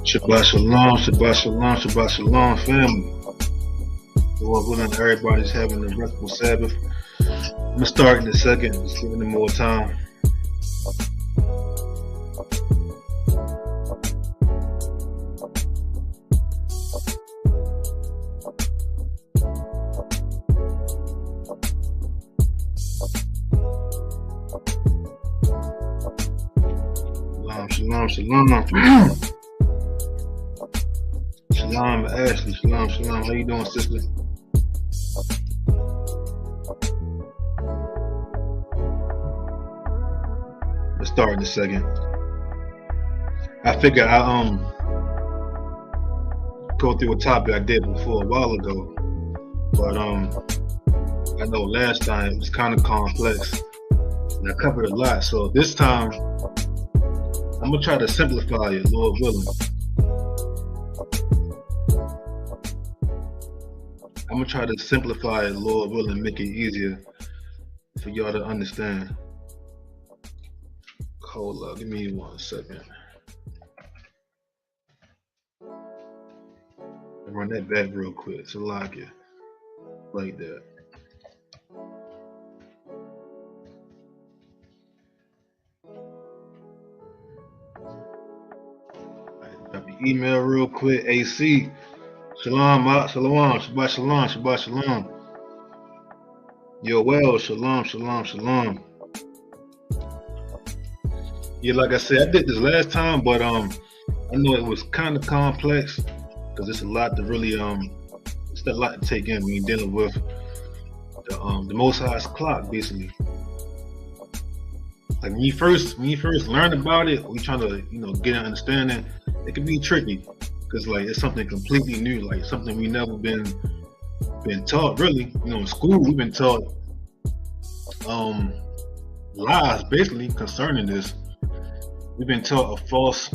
Shabbat shalom, Shabbat shalom, Shabbat shalom, family. Lord willing, everybody's having a restful Sabbath. I'm gonna start in a second, just giving them more time. Shalom, shalom. Shalom, Ashley. Shalom, shalom. How you doing, sister? Let's start in a second. I figured I go through a topic I did before a while ago, but I know last time it was kind of complex and I covered a lot. So this time I'm gonna try to simplify it, Lord willing. I'm gonna try to simplify it, Lord willing, make it easier for y'all to understand. Hold up, give me 1 second. Run that back real quick, so lock it like that. Drop the email real quick. AC. Shalom, shalom, Shabbat shalom, Shabbat shalom. Yo, well, shalom, shalom, shalom. Yeah, like I said, I did this last time, but I know it was kind of complex because it's a lot to really it's a lot to take in when you're dealing with the Most High's clock, basically. Like when you first learn about it, or you trying to get an understanding, it can be tricky. Because like it's something completely new, like something we never been taught really. In school we've been taught lies basically concerning this. We've been taught a false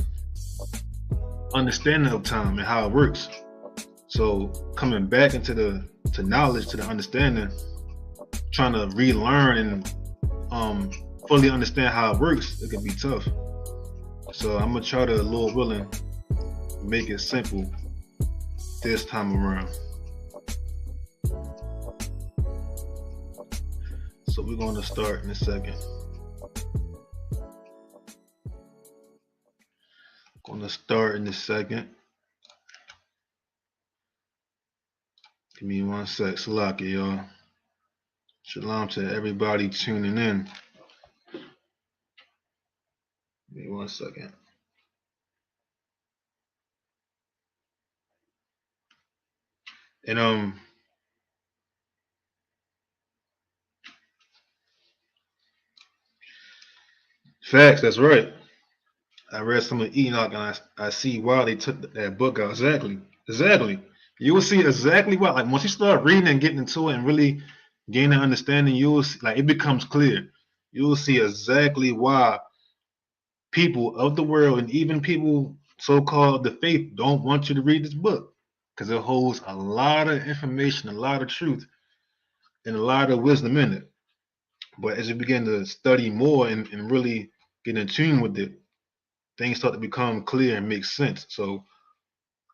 understanding of time and how it works. So coming back into the knowledge, to the understanding, trying to relearn and fully understand how it works, it can be tough. So I'm gonna try to, Lord willing, make it simple this time around. So we're going to start in a second. Give me 1 sec. Salaki, y'all. Shalom to everybody tuning in. Give me 1 second. And facts, that's right. I read some of Enoch and I see why they took that book out. Exactly. You will see exactly why. Like once you start reading and getting into it and really gain an understanding, you'll see, like, it becomes clear. You'll see exactly why people of the world and even people so-called the faith don't want you to read this book, because it holds a lot of information, a lot of truth, and a lot of wisdom in it. But as you begin to study more and really get in tune with it, things start to become clear and make sense. So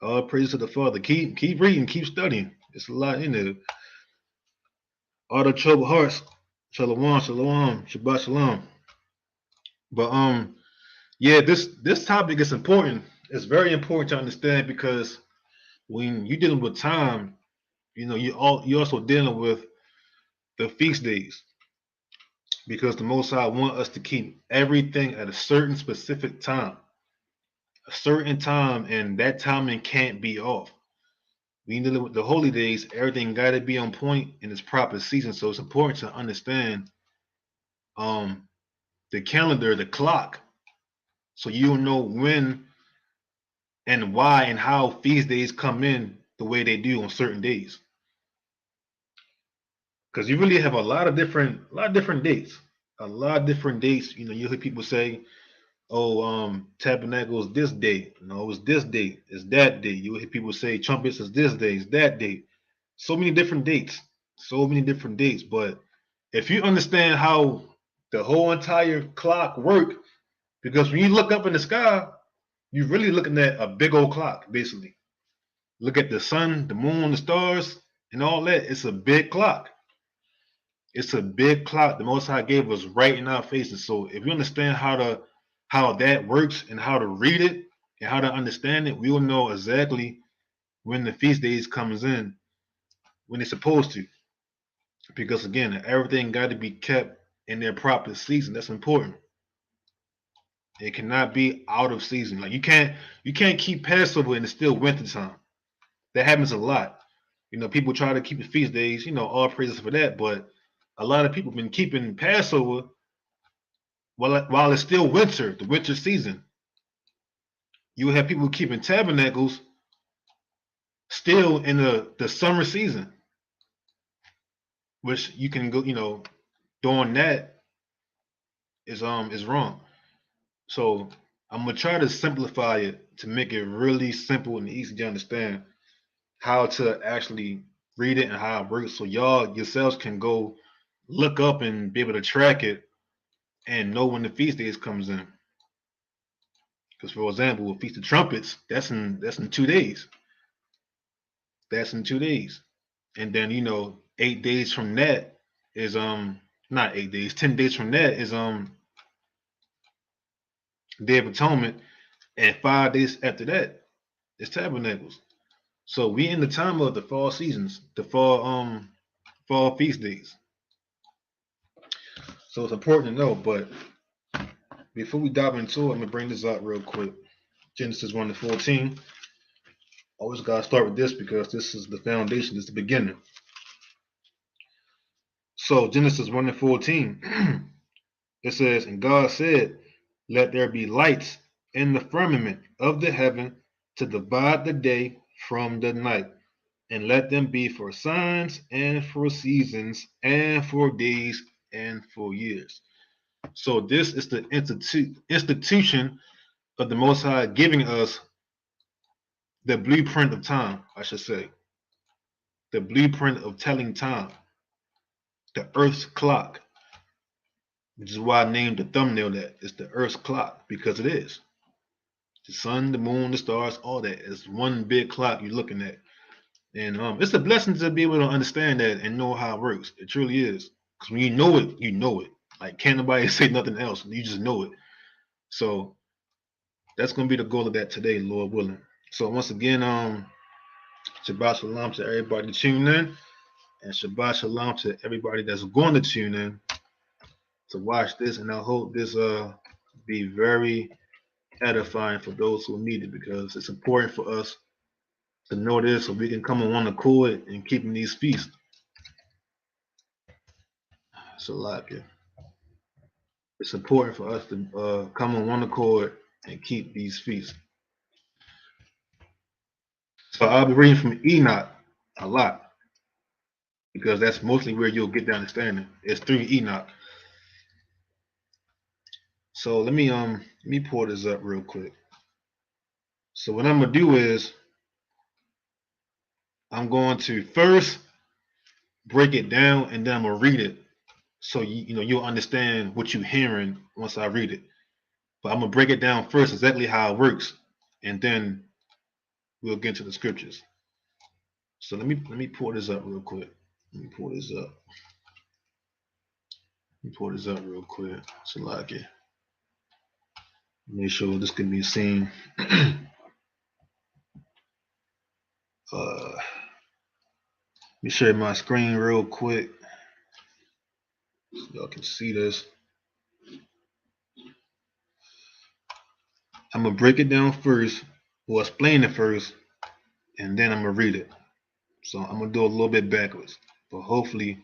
all praise to the Father. Keep reading, keep studying. It's a lot in there. All the troubled hearts. Shalom, shalom, Shabbat shalom. But yeah, this topic is important. It's very important to understand, because when you're dealing with time, you also dealing with the feast days, because the Most High want us to keep everything at a certain specific time, and that timing can't be off. When you dealing with the holy days, everything got to be on point in its proper season. So it's important to understand um the calendar, the clock, so you'll know when and why and how feast days come in the way they do on certain days. Because you really have a lot of different dates, a lot of different dates. You hear people say, "Oh, tabernacle is this day." No, it's this date. It's that day. You hear people say trumpets is this day. It's that date. So many different dates. So many different dates. But if you understand how the whole entire clock work, because when you look up in the sky, you're really looking at a big old clock, basically. Look at the sun, the moon, the stars, and all that. It's a big clock. It's a big clock the Most High gave us right in our faces. So if you understand how that works and how to read it and how to understand it, we will know exactly when the feast days comes in, when it's supposed to. Because again, everything got to be kept in their proper season. That's important. It cannot be out of season. Like you can't keep Passover and it's still winter time. That happens a lot. People try to keep the feast days, all praises for that, but a lot of people have been keeping Passover while it's still winter, the winter season. You will have people keeping tabernacles still in the summer season, which you can go, doing that is wrong. So I'm gonna try to simplify it to make it really simple and easy to understand how to actually read it and how it works, so y'all yourselves can go look up and be able to track it and know when the feast days comes in. Because for example, with Feast of Trumpets, that's in 2 days. That's in 2 days. And then 8 days from that is not 8 days, 10 days from that is Day of Atonement, and 5 days after that is Tabernacles. So we in the time of the fall seasons, the fall feast days. So it's important to know. But before we dive into it, I'm gonna bring this out real quick. Genesis 1-14. Always gotta start with this because this is the foundation, this is the beginning. So Genesis 1-14, it says, "And God said, Let there be lights in the firmament of the heaven to divide the day from the night, and let them be for signs and for seasons and for days and for years." So this is the institution of the Most High giving us the blueprint of time, I should say. The blueprint of telling time, the Earth's clock, which is why I named the thumbnail that. It's the Earth's clock, because it is. The sun, the moon, the stars, all that is one big clock you're looking at. And it's a blessing to be able to understand that and know how it works. It truly is. Because when you know it, you know it. Like, can't nobody say nothing else. You just know it. So that's going to be the goal of that today, Lord willing. So once again, Shabbat Shalom to everybody tuning in. And Shabbat Shalom to everybody that's going to tune in to watch this. And I hope this be very edifying for those who need it, because it's important for us to know this so we can come on one accord and keeping these feasts. It's a lot, yeah. It's important for us to come on one accord and keep these feasts. So I'll be reading from Enoch a lot. because that's mostly where you'll get the understanding. It's through Enoch. So let me pull this up real quick. So what I'm gonna do is I'm going to first break it down and then I'm gonna read it. So you'll understand what you're hearing once I read it. But I'm gonna break it down first exactly how it works, and then we'll get to the scriptures. So let me pull this up real quick. Let me pull this up. Let me pull this up real quick. So like it. Make sure this can be seen. Let me share my screen real quick so y'all can see this. I'm gonna break it down first, or explain it first, and then I'm gonna read it. So I'm gonna do a little bit backwards, but hopefully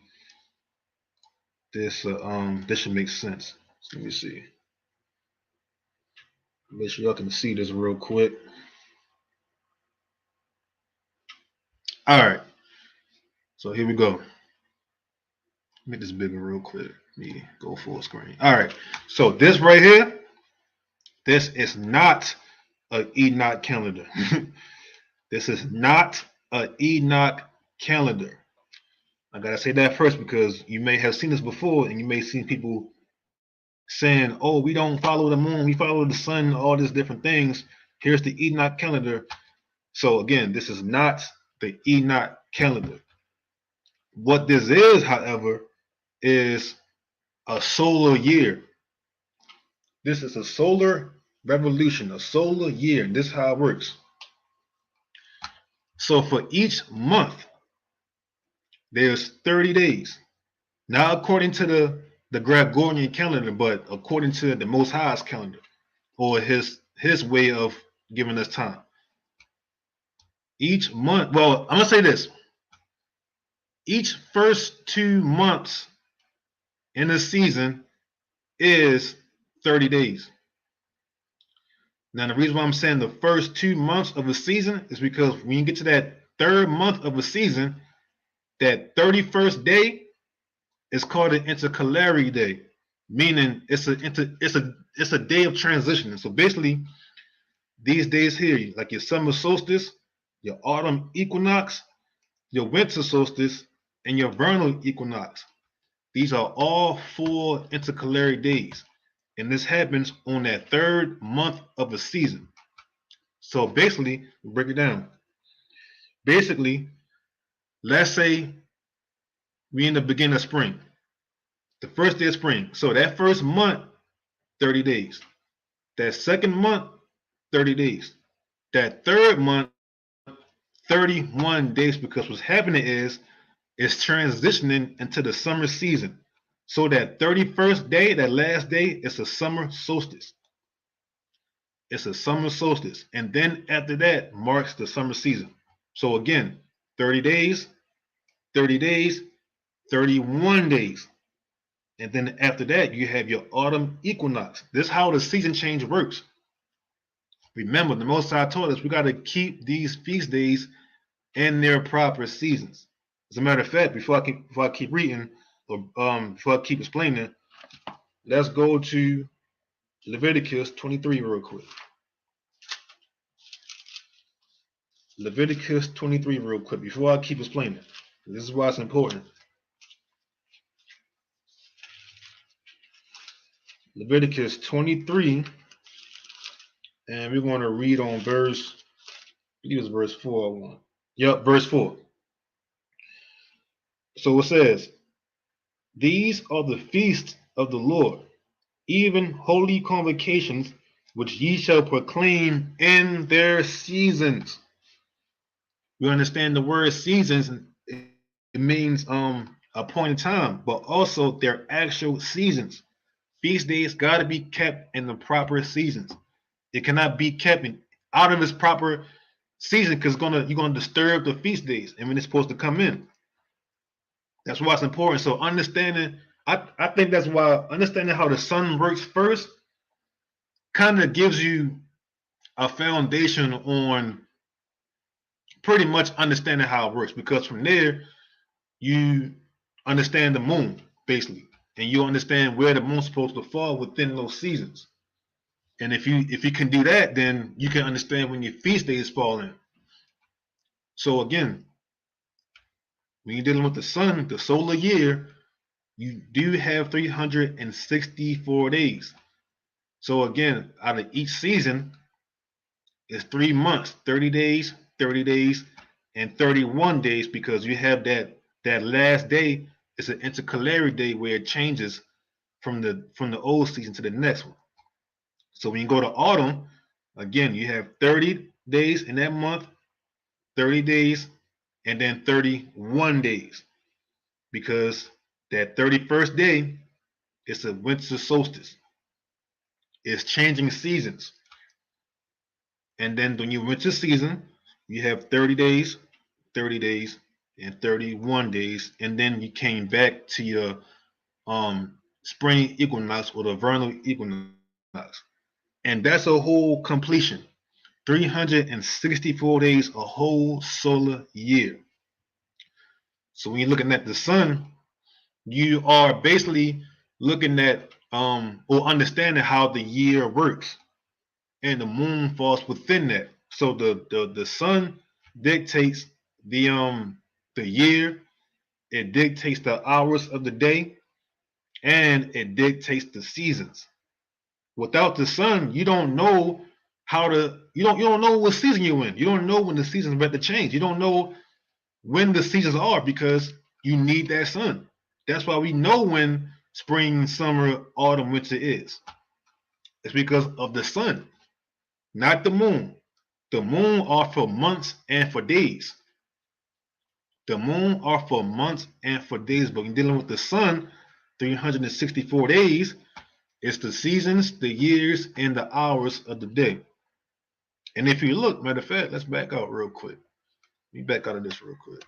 this should make sense. So let me see. Make sure y'all can see this real quick. All right. So here we go. Make this bigger real quick. Let me go full screen. All right. So this right here, this is not an Enoch calendar. This is not an Enoch calendar. I gotta say that first because you may have seen this before, and you may see people saying, "Oh, we don't follow the moon, we follow the sun, all these different things." Here's the Enoch calendar. So again, this is not the Enoch calendar. What this is, however, is a solar year. This is a solar revolution, a solar year. And this is how it works. So for each month, there's 30 days. Not according to the Gregorian calendar, but according to the Most High's calendar, or his way of giving us time. Each month, well, I'm gonna say this. Each first 2 months in a season is 30 days. Now, the reason why I'm saying the first 2 months of a season is because when you get to that third month of a season, that 31st day is called an intercalary day, meaning it's a day of transition. So basically, these days here, like your summer solstice, your autumn equinox, your winter solstice, and your vernal equinox. These are all 4 intercalary days. And this happens on that third month of a season. So basically, break it down. Basically, let's say we in the beginning of spring, the first day of spring. So that first month, 30 days. That second month, 30 days. That third month, 31 days, because what's happening is it's transitioning into the summer season. So that 31st day, that last day, is a summer solstice. It's a summer solstice. And then after that marks the summer season. So again, 30 days, 30 days, 31 days. And then after that, you have your autumn equinox. This is how the season change works. Remember, the Most High taught us we got to keep these feast days in their proper seasons. As a matter of fact, before I keep reading, or before I keep explaining, let's go to Leviticus 23 real quick. Leviticus 23 real quick before I keep explaining. This is why it's important. Leviticus 23, and we're going to read on verse, I believe it's verse 4 I want. Yep, verse 4. So it says, "These are the feasts of the Lord, even holy convocations, which ye shall proclaim in their seasons." We understand the word seasons, it means a point in time, but also their actual seasons. Feast days got to be kept in the proper seasons. It cannot be kept out of its proper season because you're gonna disturb the feast days and when it's supposed to come in. That's why it's important. So understanding, I think that's why understanding how the sun works first kind of gives you a foundation on pretty much understanding how it works, because from there you understand the moon, basically, and you understand where the moon's supposed to fall within those seasons. And if you can do that, then you can understand when your feast days fall in. So again, when you're dealing with the sun, the solar year, you do have 364 days. So again, out of each season, it's 3 months, 30 days, 30 days, and 31 days, because you have that last day is an intercalary day where it changes from the old season to the next one. So when you go to autumn, again, you have 30 days in that month, 30 days, and then 31 days, because that 31st day is a winter solstice. It's changing seasons. And then when you winter season, you have 30 days, 30 days, and 31 days. And then you came back to your spring equinox or the vernal equinox. And that's a whole completion. 364 days, a whole solar year. So when you're looking at the sun, you are basically looking at or understanding how the year works, and the moon falls within that. So the sun dictates the year, it dictates the hours of the day, and it dictates the seasons. Without the sun, you don't know you don't know what season you're in. You don't know when the season's about to change. You don't know when the seasons are, because you need that sun. That's why we know when spring, summer, autumn, winter is. It's because of the sun, not the moon. The moon are for months and for days. The moon are for months and for days, but when dealing with the sun, 364 days, it's the seasons, the years, and the hours of the day. And if you look, matter of fact, let's back out real quick. Let me back out of this real quick.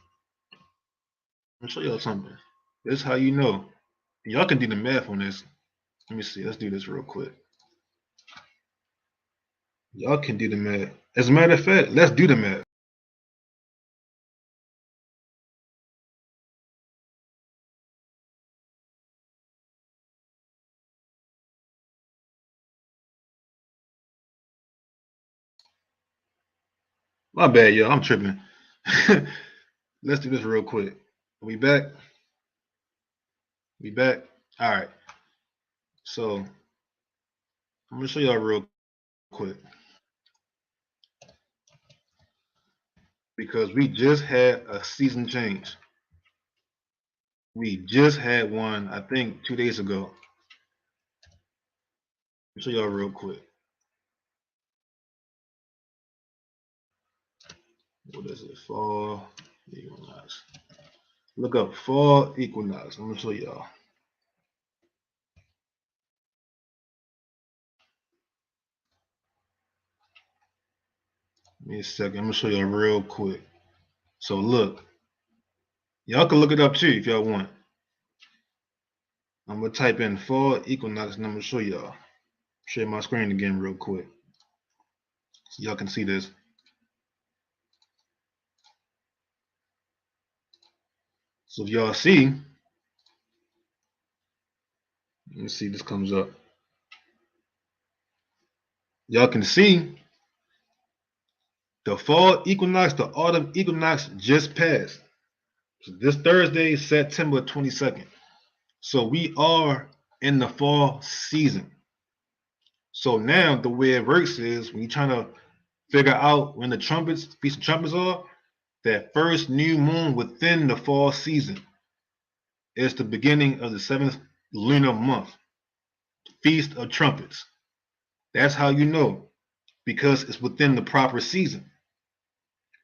I'll show y'all something. This is how you know. Y'all can do the math on this. Let me see. Let's do this real quick. Y'all can do the math. As a matter of fact, let's do the math. My bad, y'all. I'm tripping. Let's do this real quick. We back? We back? All right. So I'm gonna show y'all real quick, because we just had a season change. We just had one, I think, 2 days ago. I'll show y'all real quick. What is it? Fall equinox. Look up fall equinox. I'm gonna show y'all. Give me a second. I'm gonna show y'all real quick. So look, y'all can look it up too if y'all want. I'm gonna type in fall equinox and I'm gonna show y'all. Share my screen again real quick so y'all can see this. So if y'all see, let me see, this comes up. Y'all can see the fall equinox, the autumn equinox just passed. So this Thursday, September 22nd. So we are in the fall season. So now the way it works is when you're trying to figure out when the feast of trumpets are, that first new moon within the fall season is the beginning of the 7th lunar month, Feast of Trumpets. That's how you know, because it's within the proper season.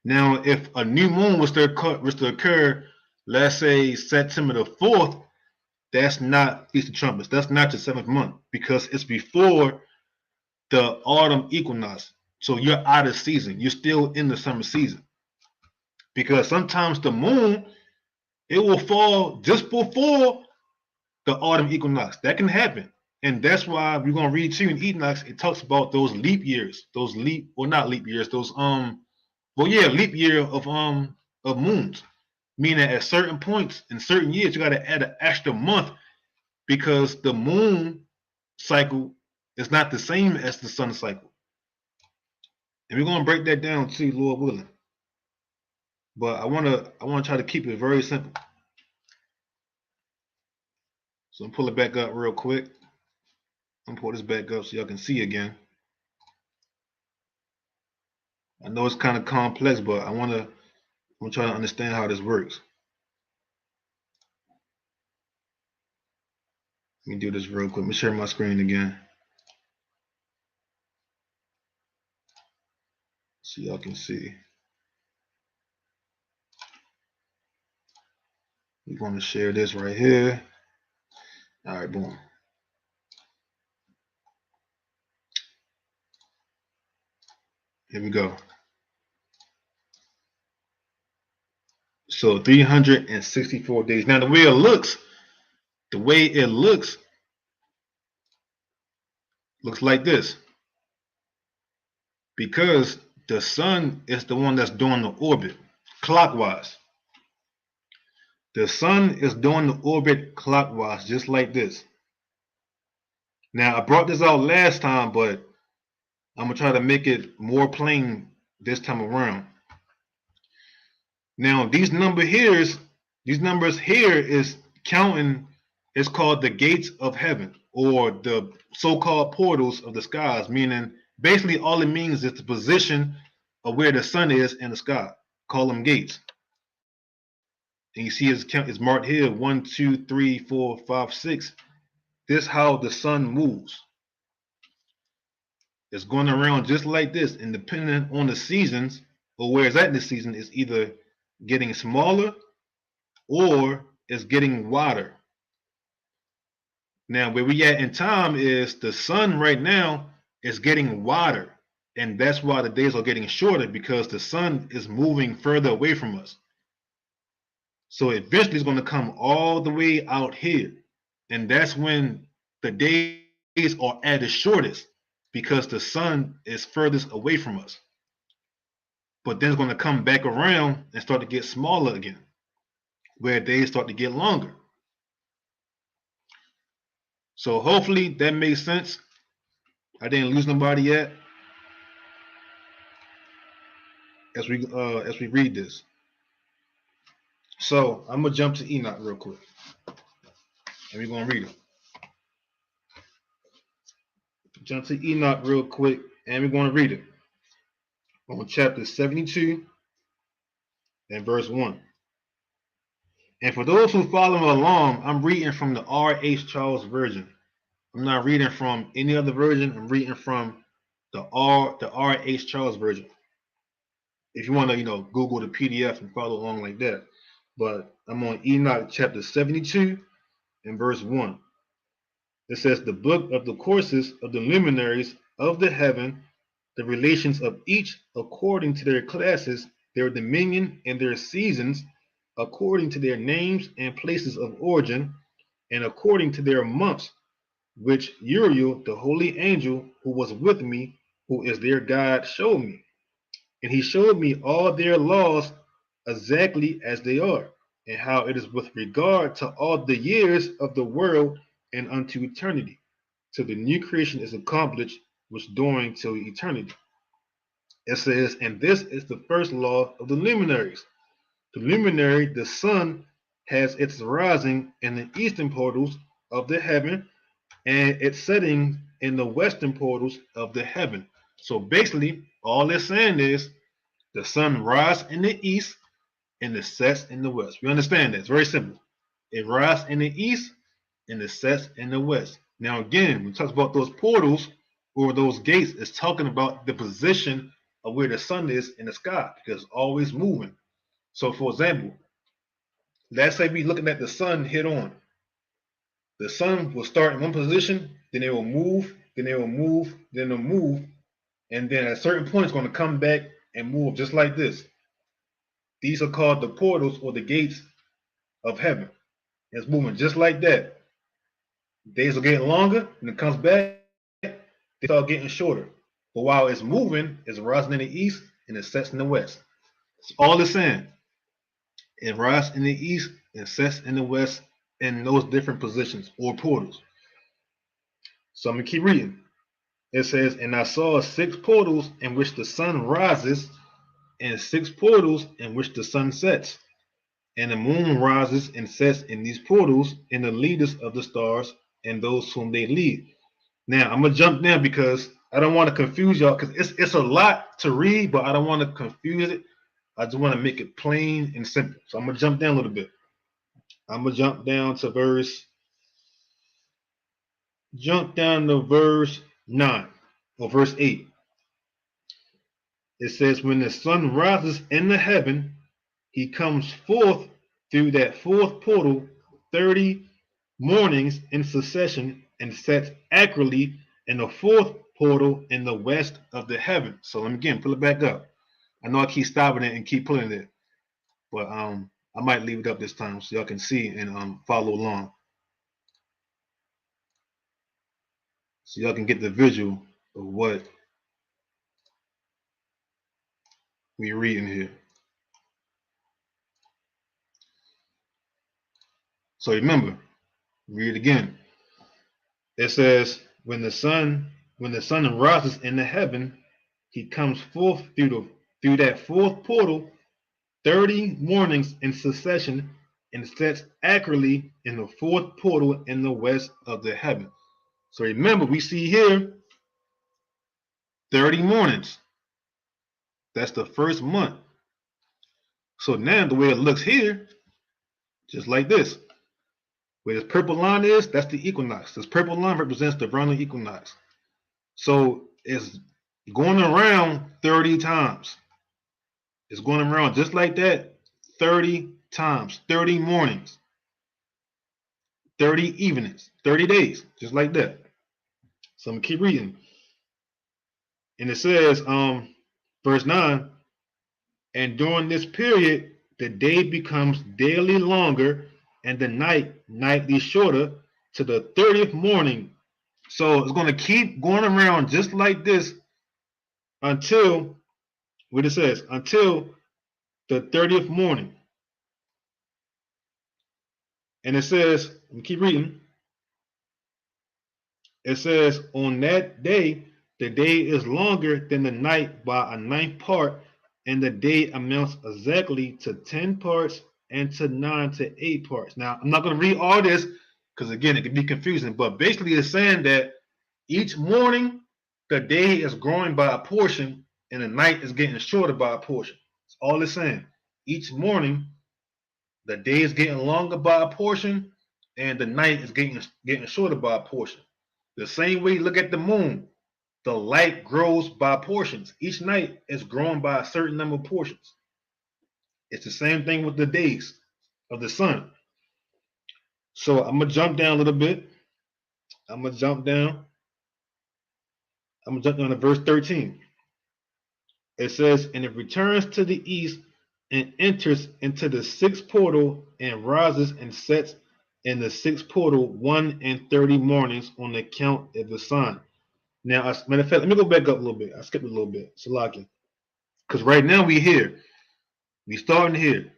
Now, if a new moon was to occur, let's say September the 4th, that's not Feast of Trumpets. That's not the 7th month, because it's before the autumn equinox. So you're out of season. You're still in the summer season. Because sometimes the moon, it will fall just before the autumn equinox. That can happen. And that's why we're gonna read too in equinox, it talks about those leap years, not leap years, leap year of moons. Meaning at certain points in certain years, you got to add an extra month because the moon cycle is not the same as the sun cycle. And we're gonna break that down too, Lord willing. But I wanna try to keep it very simple. So I'm pull it back up real quick. I'm pull this back up so y'all can see again. I know it's kind of complex, but I'm gonna try to understand how this works. Let me do this real quick. Let me share my screen again. So y'all can see. We're going to share this right here. All right, boom. Here we go. So 364 days. Now the way it looks like this. Because the sun is the one that's doing the orbit clockwise. The sun is doing the orbit clockwise, just like this. Now I brought this out last time, but I'm gonna try to make it more plain this time around. Now these numbers here is counting. It's called the gates of heaven, or the so-called portals of the skies. Meaning, basically, all it means is the position of where the sun is in the sky. Call them gates. And you see it's marked here 1, 2, 3, 4, 5, 6. This is how the sun moves. It's going around just like this, and depending on the seasons or where it's at in the season, it's either getting smaller or it's getting wider. Now, where we at in time is the sun right now is getting wider, and that's why the days are getting shorter, because the sun is moving further away from us. So eventually it's going to come all the way out here, and that's when the days are at the shortest, because the sun is furthest away from us. But then it's going to come back around and start to get smaller again, where days start to get longer. So hopefully that makes sense. I didn't lose nobody yet as we read this. So I'm gonna jump to Enoch real quick, and we're gonna read it. Jump to Enoch real quick, and we're gonna read it on chapter 72 and verse 1. And for those who follow along, I'm reading from the R.H. Charles version. I'm not reading from any other version. I'm reading from the R.H. Charles version. If you want to, Google the PDF and follow along like that. But I'm on Enoch chapter 72 and verse 1. It says, the book of the courses of the luminaries of the heaven, the relations of each according to their classes, their dominion and their seasons, according to their names and places of origin, and according to their months, which Uriel, the holy angel who was with me, who is their God, showed me. And he showed me all their laws exactly as they are, and how it is with regard to all the years of the world and unto eternity, till the new creation is accomplished, which during till eternity. It says, and this is the first law of the luminaries. The luminary, the sun, has its rising in the eastern portals of the heaven, and its setting in the western portals of the heaven. So basically, all it's saying is the sun rises in the east and it sets in the west. We understand that. It's very simple. It rises in the east and it sets in the west. Now, again, when we talk about those portals or those gates, it's talking about the position of where the sun is in the sky, because it's always moving. So, for example, let's say we're looking at the sun head on. The sun will start in one position, then it will move, then it will move, then it'll move, and then at a certain point, it's going to come back and move just like this. These are called the portals or the gates of heaven. It's moving just like that. Days are getting longer, and it comes back, they start getting shorter. But while it's moving, it's rising in the east and it sets in the west. That's all it's saying. It rises in the east and sets in the west in those different positions or portals. So I'm gonna keep reading. It says, and I saw 6 portals in which the sun rises, and 6 portals in which the sun sets. And the moon rises and sets in these portals, and the leaders of the stars and those whom they lead. Now I'm gonna jump down because I don't want to confuse y'all because it's a lot to read, but I don't want to confuse it. I just want to make it plain and simple. So I'm gonna jump down a little bit. I'm gonna jump down to verse 9 or verse 8. It says, when the sun rises in the heaven, he comes forth through that fourth portal 30 mornings in succession and sets accurately in the fourth portal in the west of the heaven. So let me again pull it back up. I know I keep stopping it and keep pulling it, but I might leave it up this time so y'all can see and follow along. So y'all can get the visual of what we reading here. So remember, read it again. It says, when the sun rises in the heaven, he comes forth through that fourth portal 30 mornings in succession and sets accurately in the fourth portal in the west of the heaven. So remember, we see here 30 mornings. That's the first month. So now the way it looks here, just like this. Where this purple line is, that's the equinox. This purple line represents the vernal equinox. So it's going around 30 times. It's going around just like that 30 times, 30 mornings, 30 evenings, 30 days, just like that. So I'm gonna keep reading. And it says, verse 9, and during this period, the day becomes daily longer and the night nightly shorter to the 30th morning. So it's going to keep going around just like this until what it says, until the 30th morning. And it says, we keep reading. It says, on that day, the day is longer than the night by a ninth part, and the day amounts exactly to 10 parts and to 9 to 8 parts. Now, I'm not going to read all this because, again, it can be confusing, but basically it's saying that each morning the day is growing by a portion and the night is getting shorter by a portion. That's all it's saying. Each morning the day is getting longer by a portion and the night is getting shorter by a portion. The same way you look at the moon, the light grows by portions. Each night is growing by a certain number of portions. It's the same thing with the days of the sun. So I'm gonna jump down a little bit. I'm gonna jump down to verse 13. It says, and it returns to the east and enters into the sixth portal and rises and sets in the sixth portal 1 and 30 mornings on the account of the sun. Now, as a matter of fact, let me go back up a little bit. I skipped a little bit. Salaki. Because right now we here. We starting here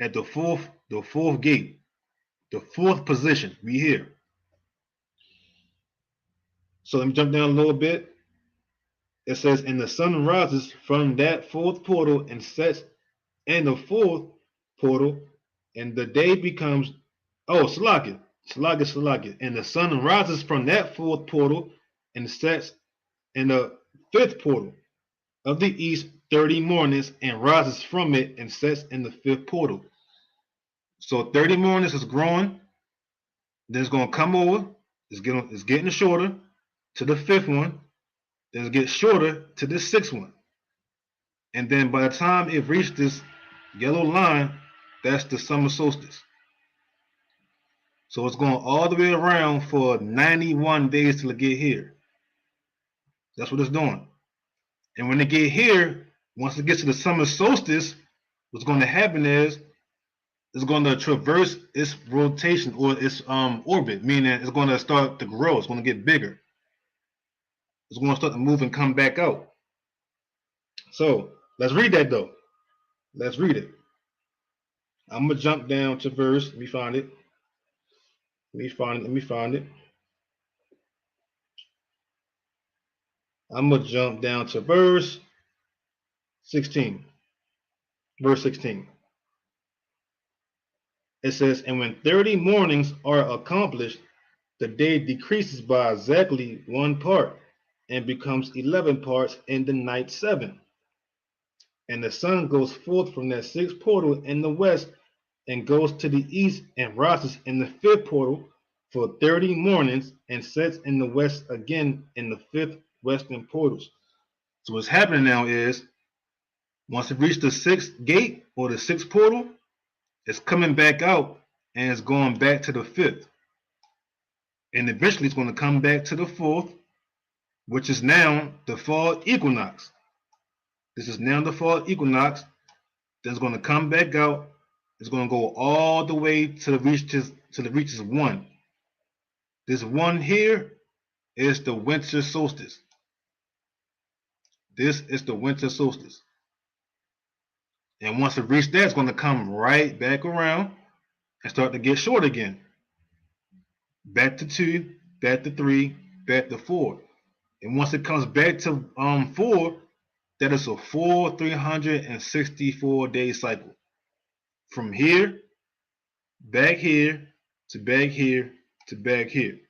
at the fourth gate, the fourth position. We here. So let me jump down a little bit. It says, and the sun rises from that fourth portal and sets in the fourth portal, and the day becomes, oh, Salaki. And the sun rises from that fourth portal and sets in the fifth portal of the east 30 mornings and rises from it and sets in the fifth portal. So 30 mornings is growing, then it's going to come over, it's getting shorter to the fifth one, then it gets shorter to the sixth one. And then by the time it reaches this yellow line, that's the summer solstice. So it's going all the way around for 91 days till it get here. That's what it's doing. And when it get here, once it gets to the summer solstice, what's going to happen is it's going to traverse its rotation or its orbit, meaning it's going to start to grow. It's going to get bigger. It's going to start to move and come back out. So let's read that though. Let's read it. I'm gonna jump down to verse. Let me find it. Let me find it. I'm gonna jump down to verse 16. Verse 16. It says, and when 30 mornings are accomplished, the day decreases by exactly 1 part and becomes 11 parts in the night 7. And the sun goes forth from that 6th portal in the west and goes to the east and rises in the 5th portal for 30 mornings and sets in the west again in the 5th western portals. So what's happening now is once it reaches the 6th gate or the 6th portal, it's coming back out and it's going back to the 5th. And eventually it's going to come back to the 4th, which is now the fall equinox. This is now the fall equinox. Then it's going to come back out. It's going to go all the way to the reaches 1. This 1 here is the winter solstice. This is the winter solstice. And once it reaches that, it's going to come right back around and start to get short again. Back to 2, back to 3, back to 4. And once it comes back to 4, that is a full 364-day cycle. From here to back here to back here.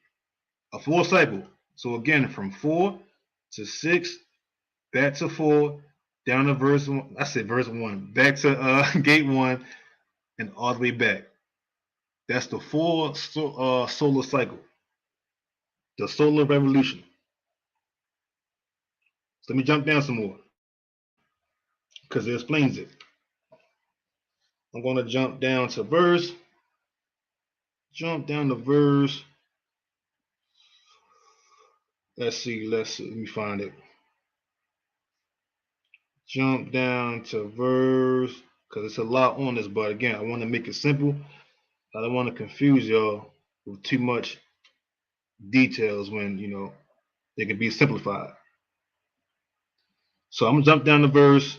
A full cycle. So again, from 4 to 6, back to 4, down to verse 1. I said verse 1. Back to gate 1 and all the way back. That's the full solar cycle. The solar revolution. So let me jump down some more because it explains it. I'm going to jump down to verse. Let's see. Let me find it. Jump down to verse, because it's a lot on this, but again, I want to make it simple. I don't want to confuse y'all with too much details when, they can be simplified. So I'm going to jump down to verse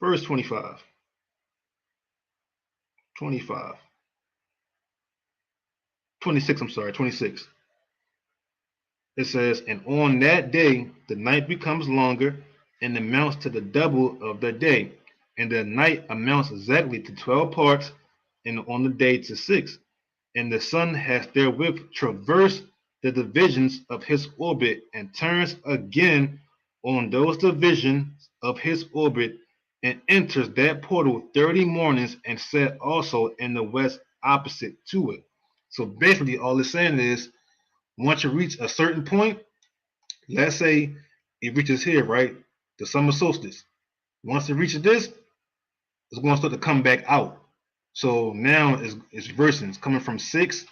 25. 26. It says, and on that day, the night becomes longer and amounts to the double of the day. And the night amounts exactly to 12 parts, and on the day to 6. And the sun has therewith traversed the divisions of his orbit and turns again on those divisions of his orbit and enters that portal 30 mornings and set also in the west opposite to it. So basically, all it's saying is once you reach a certain point, let's say it reaches here, right? The summer solstice. Once it reaches this, it's going to start to come back out. So now it's reversing. It's coming from 6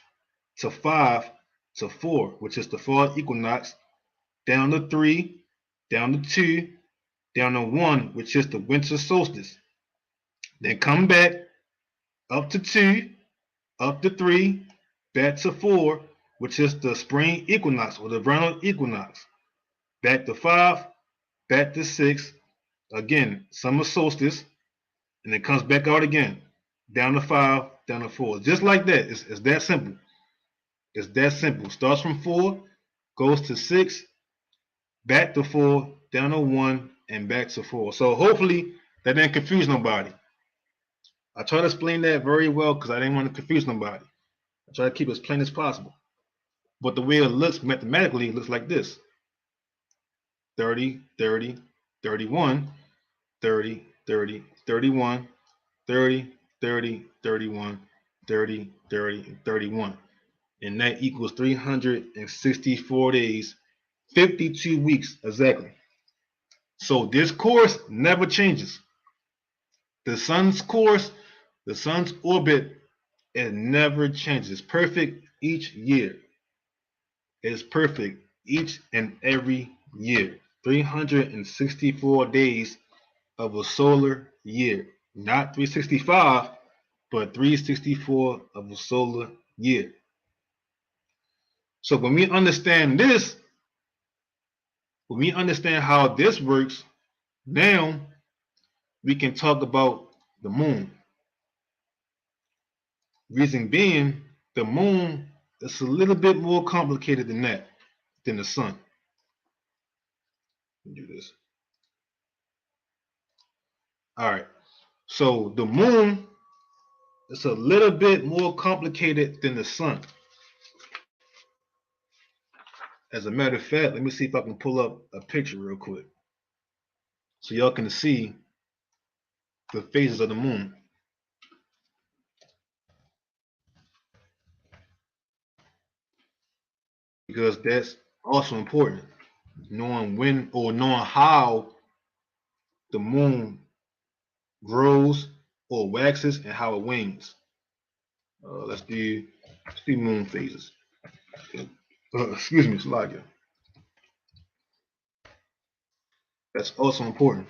to 5 to 4, which is the fall equinox, down to 3, down to 2, down to 1, which is the winter solstice. Then come back up to 2, up to 3, back to 4, which is the spring equinox or the vernal equinox. Back to 5, back to 6, again, summer solstice, and it comes back out again, down to 5, down to 4. Just like that. It's that simple. It's that simple. Starts from 4, goes to 6, back to 4, down to 1, and back to 4. So hopefully that didn't confuse nobody. I try to explain that very well because I didn't want to confuse nobody. I try to keep it as plain as possible. But the way it looks mathematically, it looks like this. 30, 30, 31, 30, 30, 31, 30, 30, 31, 30, 30, 31. And that equals 364 days, 52 weeks exactly. So this course never changes. The sun's course, the sun's orbit, it never changes. It's perfect each year. It's perfect each and every year. 364 days of a solar year. Not 365, but 364 of a solar year. So when we understand this, when we understand how this works, now we can talk about the moon. Reason being, the moon is a little bit more complicated than that, than the sun. Let me do this. All right. So the moon is a little bit more complicated than the sun. As a matter of fact, let me see if I can pull up a picture real quick so y'all can see the phases of the moon. Because that's also important. Knowing when or knowing how the moon grows or waxes and how it wanes. Let's do moon phases. Excuse me, Slagia. That's also important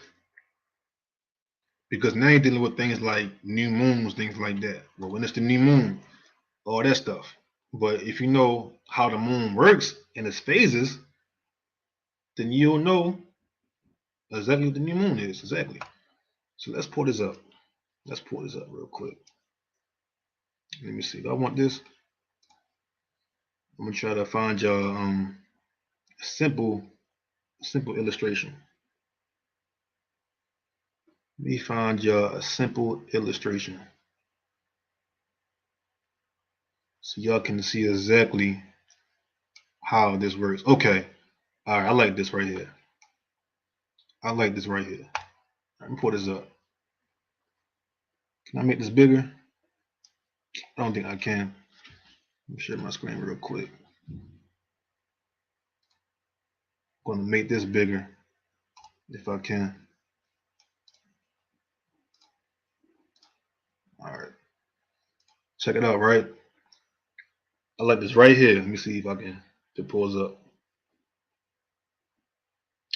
because now you're dealing with things like new moons, things like that. Well, when it's the new moon, all that stuff. But if you know how the moon works in its phases, then you'll know exactly what the new moon is. Exactly. So let's pull this up. Let's pull this up real quick. Let me see. Do I want this? I'm gonna try to find y'all a simple illustration. Let me find y'all a simple illustration so y'all can see exactly how this works. Okay. All right. I like this right here. I like this right here. Let me pull this up. Can I make this bigger? I don't think I can. Let me share my screen real quick. I'm going to make this bigger if I can. All right. Check it out, right? I like this right here. Let me see if I can to pulls up.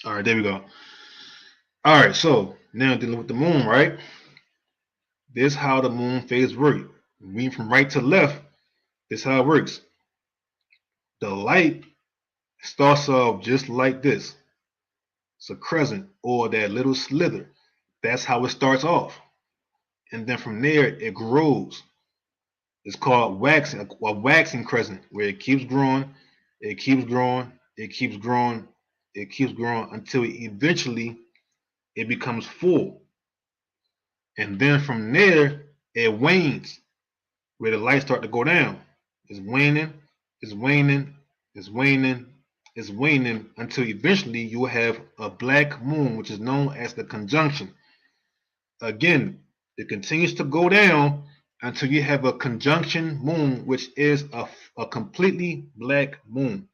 All right, there we go. All right, so now dealing with the moon, right? This is how the moon phase work. Moving from right to left, this is how it works. The light starts off just like this. It's a crescent or that little slither. That's how it starts off. And then from there, it grows. It's called waxing, a waxing crescent, where it keeps growing, it keeps growing, it keeps growing, it keeps growing until eventually it becomes full. And then from there, it wanes, where the lights start to go down. It's waning, it's waning, it's waning, it's waning until eventually you will have a black moon, which is known as the conjunction. Again, it continues to go down until you have a conjunction moon, which is a completely black moon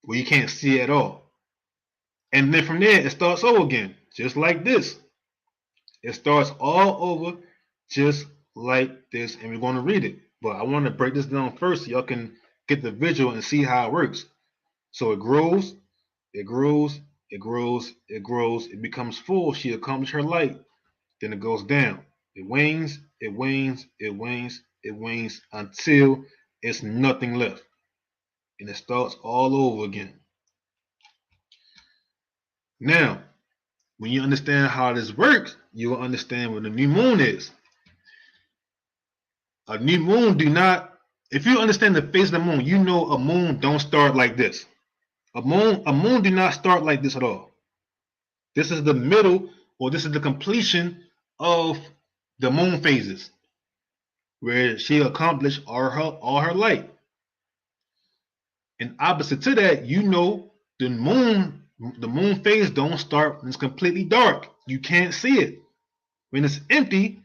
where you can't see it at all. And then from there, it starts over again, just like this. It starts all over just like this, and we're going to read it. But I want to break this down first so y'all can get the visual and see how it works. So it grows, it grows, it grows, it grows, it becomes full. She accomplished her light. Then it goes down. It wanes, it wanes, it wanes, it wanes until it's nothing left. And it starts all over again. Now, when you understand how this works, you will understand what a new moon is. A new moon do not, if you understand the phase of the moon, you know a moon don't start like this. A moon do not start like this at all. This is the middle, or this is the completion of the moon phases, where she accomplished all her light. And opposite to that, you know the moon phase don't start when it's completely dark. You can't see it. When it's empty,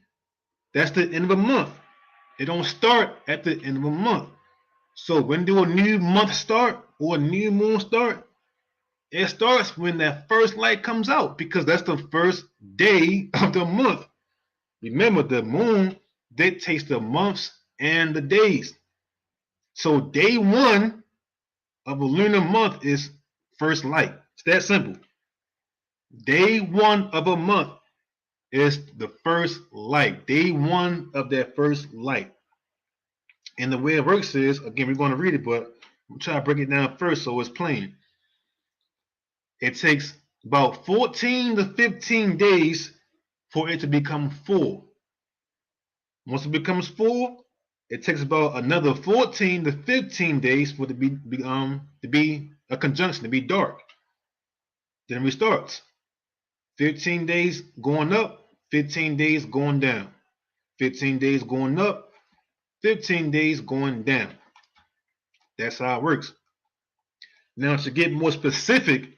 that's the end of a month. It don't start at the end of a month. So when do a new month start or a new moon start? It starts when that first light comes out, because that's the first day of the month. Remember, the moon dictates the months and the days. So day one of a lunar month is first light. It's that simple. Day one of a month is the first light. Day one of that first light. And the way it works is, again, we're going to read it, but I'm trying to break it down first so it's plain. It takes about 14 to 15 days for it to become full. Once it becomes full, it takes about another 14 to 15 days for it to be a conjunction, to be dark. Then it restarts. 15 days going up, 15 days going down. 15 days going up, 15 days going down. That's how it works. Now, to get more specific,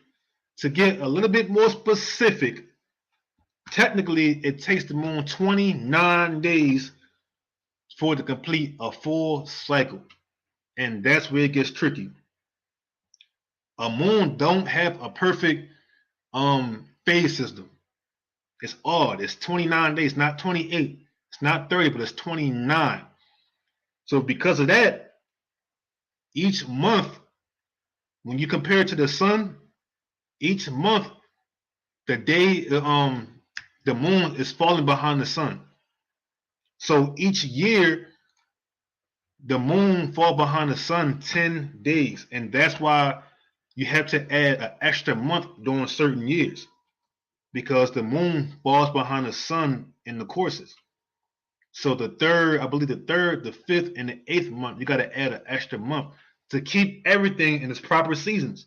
to get a little bit more specific, technically it takes the moon 29 days for it to complete a full cycle. And that's where it gets tricky. A moon don't have a perfect phase system. It's odd. It's 29 days, not 28. It's not 30, but it's 29. So because of that, each month, when you compare it to the sun, each month the moon is falling behind the sun. So each year the moon falls behind the sun 10 days, and that's why you have to add an extra month during certain years, because the moon falls behind the sun in the courses. So the third, the fifth, and the eighth month, you got to add an extra month to keep everything in its proper seasons.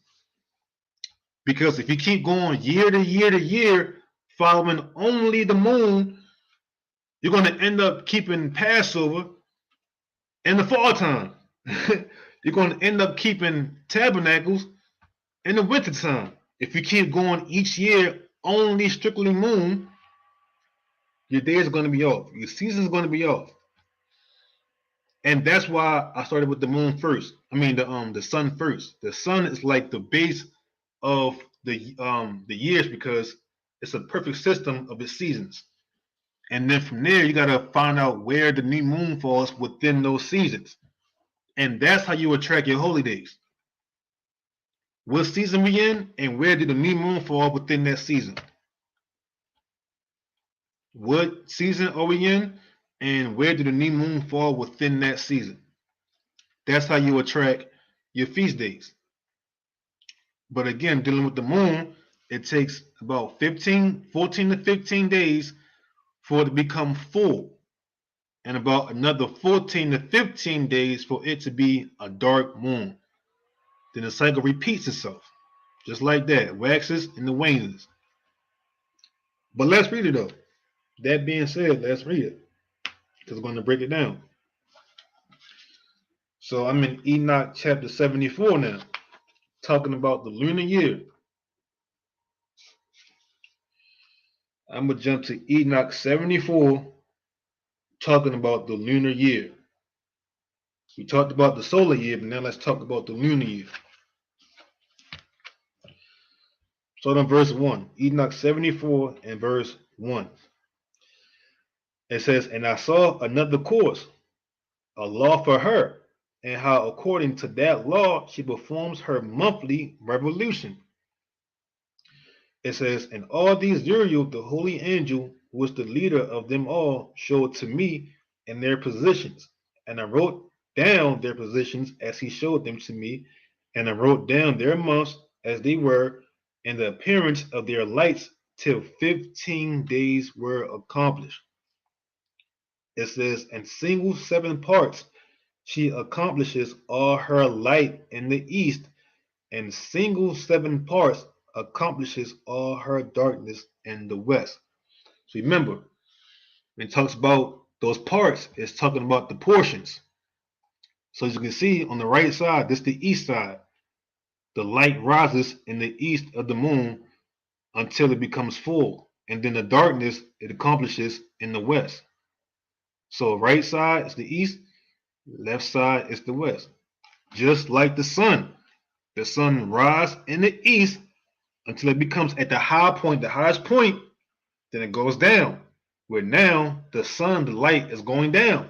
Because if you keep going year to year to year, following only the moon, you're going to end up keeping Passover in the fall time. You're going to end up keeping tabernacles in the winter time. If you keep going each year only strictly moon, your days are going to be off. Your season is going to be off. And that's why I started with the moon first. I mean the sun first. The sun is like the base of the years, because it's a perfect system of its seasons. And then from there, you got to find out where the new moon falls within those seasons. And that's how you attract your holy days. What season we in, and where did the new moon fall within that season? What season are we in, and where did the new moon fall within that season? That's how you attract your feast days. But again, dealing with the moon, it takes about 14 to 15 days for it to become full, and about another 14 to 15 days for it to be a dark moon. Then the cycle repeats itself, just like that, waxes and the wanes. But let's read it though. That being said, let's read it, because we're going to break it down. So I'm in Enoch chapter 74 now, talking about the lunar year. I'm going to jump to Enoch 74, talking about the lunar year. We talked about the solar year, but now let's talk about the lunar year. So in verse 1, Enoch 74 and verse 1. It says, "And I saw another course, a law for her, and how according to that law she performs her monthly revolution." It says, "And all these Uriel, the holy angel, who was the leader of them all, showed to me in their positions. And I wrote down their positions as he showed them to me, and I wrote down their months as they were, and the appearance of their lights, till 15 days were accomplished." It says, "And single 7 parts she accomplishes all her light in the east, and single 7 parts accomplishes all her darkness in the west." So remember, when it talks about those parts, it's talking about the portions. So as you can see on the right side, this is the east side. The light rises in the east of the moon until it becomes full, and then the darkness it accomplishes in the west. So right side is the east, left side is the west. Just like the sun rises in the east until it becomes at the high point, the highest point, then it goes down. Where now the sun, the light is going down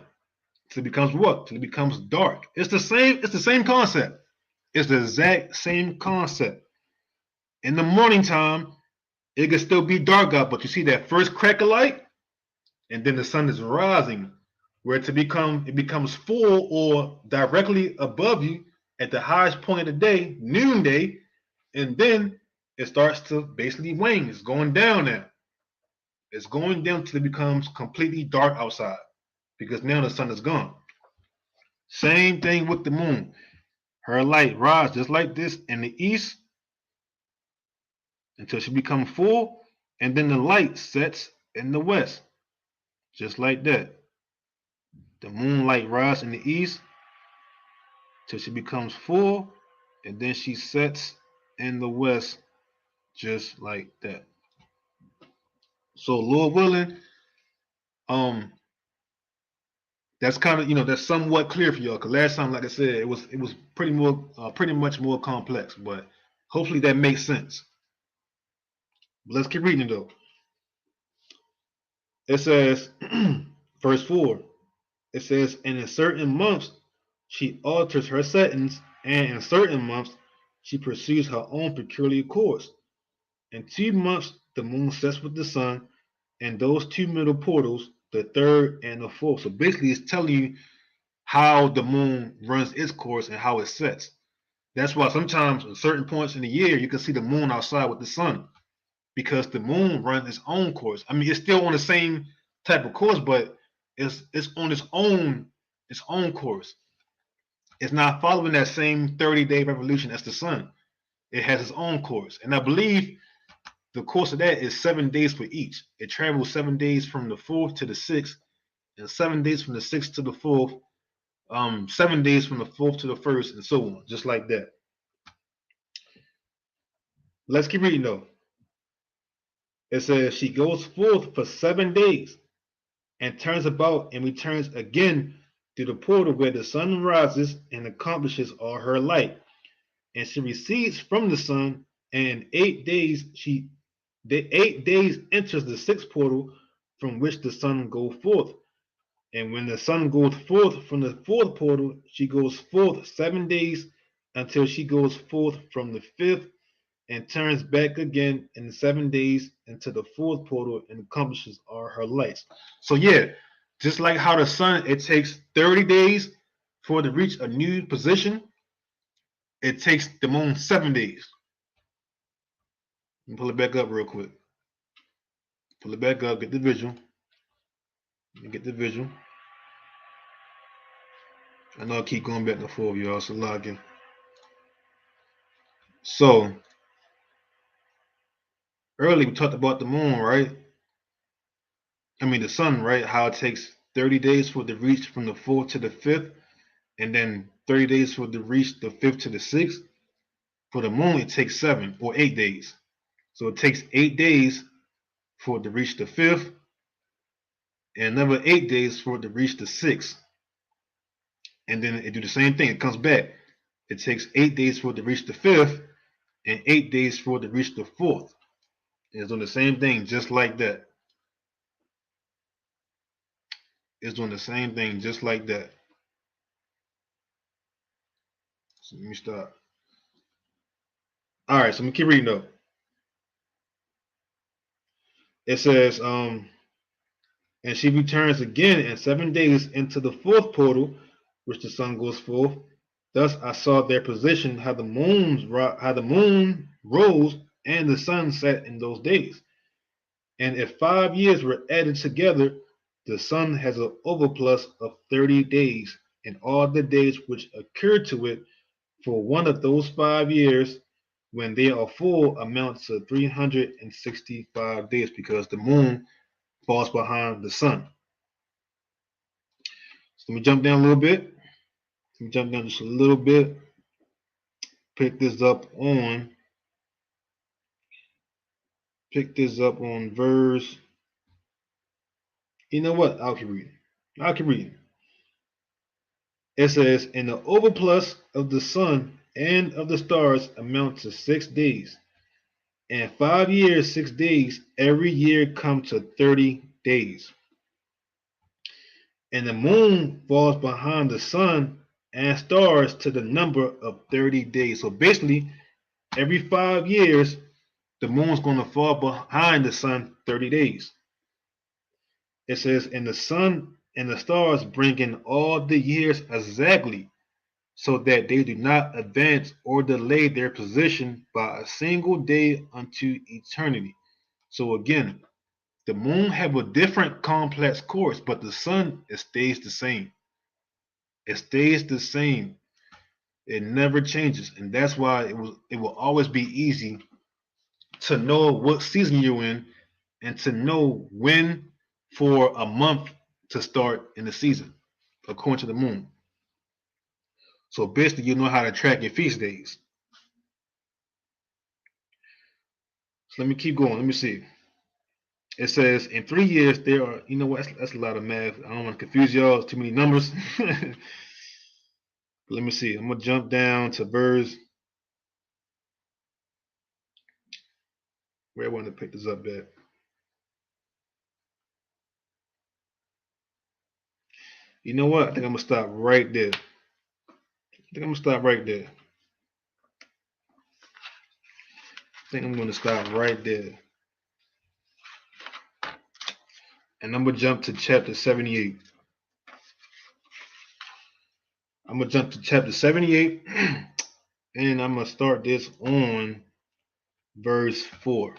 till it becomes what? Till it becomes dark. It's the same concept. It's the exact same concept. In the morning time, it can still be dark out, but you see that first crack of light, and then the sun is rising, where it becomes full or directly above you at the highest point of the day, noonday, and then it starts to basically wane. It's going down now. It's going down till it becomes completely dark outside because now the sun is gone. Same thing with the moon. Her light rises just like this in the east until she becomes full, and then the light sets in the west, just like that. The moonlight rises in the east till she becomes full, and then she sets in the west, just like that. So, Lord willing, um, that's kind of that's somewhat clear for y'all. Cause last time, like I said, it was pretty much more complex, but hopefully that makes sense. But let's keep reading though. It says, verse 4. It says, and in certain months she alters her settings, and in certain months she pursues her own peculiar course. In 2 months the moon sets with the sun, and those two middle portals, the third and the fourth. So basically, it's telling you how the moon runs its course and how it sets. That's why sometimes at certain points in the year you can see the moon outside with the sun, because the moon runs its own course. I mean, it's still on the same type of course, but it's on its own course. It's not following that same 30-day revolution as the sun. It has its own course, and I believe the course of that is 7 days for each. It travels 7 days from the fourth to the sixth, and 7 days from the sixth to the fourth. 7 days from the fourth to the first, and so on, just like that. Let's keep reading though. It says she goes forth for 7 days and turns about and returns again to the portal where the sun rises and accomplishes all her light. And she recedes from the sun, and in 8 days the 8 days enters the sixth portal from which the sun goes forth. And when the sun goes forth from the fourth portal, she goes forth 7 days until she goes forth from the fifth and turns back again in 7 days into the fourth portal and accomplishes all her lights. So yeah, just like how the sun, it takes 30 days for it to reach a new position, it takes the moon 7 days. Let me pull it back up real quick. Pull it back up, get the visual. Let me get the visual. I know I keep going back and forth, y'all, so log in. So earlier we talked about the moon, right? I mean the sun, right? How it takes 30 days for it to reach from the fourth to the fifth, and then 30 days for it to reach the fifth to the sixth. For the moon, it takes 7 or 8 days. So it takes 8 days for it to reach the fifth, and another 8 days for it to reach the sixth. And then it do the same thing. It comes back. It takes 8 days for it to reach the fifth, and 8 days for it to reach the fourth. It's doing the same thing just like that. It's doing the same thing just like that. So let me stop. All right, so I'm gonna keep reading though. It says, and she returns again in 7 days into the fourth portal, which the sun goes forth. Thus I saw their position, how the moon rose and the sun set in those days. And if 5 years were added together, the sun has an overplus of 30 days, and all the days which occur to it for one of those 5 years, when they are full, amount to 365 days, because the moon falls behind the sun. So let me jump down a little bit. Let me jump down just a little bit. Pick this up on verse. You know what? I'll keep reading. It says, and the overplus of the sun and of the stars amount to 6 days. And 5 years, 6 days, every year come to 30 days. And the moon falls behind the sun and stars to the number of 30 days. So basically, every 5 years, the moon's going to fall behind the sun 30 days. It says, and the sun and the stars bring in all the years exactly. so that they do not advance or delay their position by a single day unto eternity. So again, the moon have a different complex course, but the sun, it stays the same. It stays the same. It never changes, and that's why it will always be easy to know what season you're in and to know when for a month to start in the season according to the moon. So basically, you know how to track your feast days. So let me keep going. Let me see. It says in 3 years there are. You know what? That's a lot of math. I don't want to confuse y'all. It's too many numbers. Let me see. I'm gonna jump down to verse. Where I want to pick this up at. You know what? I think I'm gonna stop right there. I think I'm gonna stop right there. I think I'm gonna stop right there. And I'm gonna jump to chapter 78. I'm gonna jump to chapter 78, and I'm gonna start this on verse 4.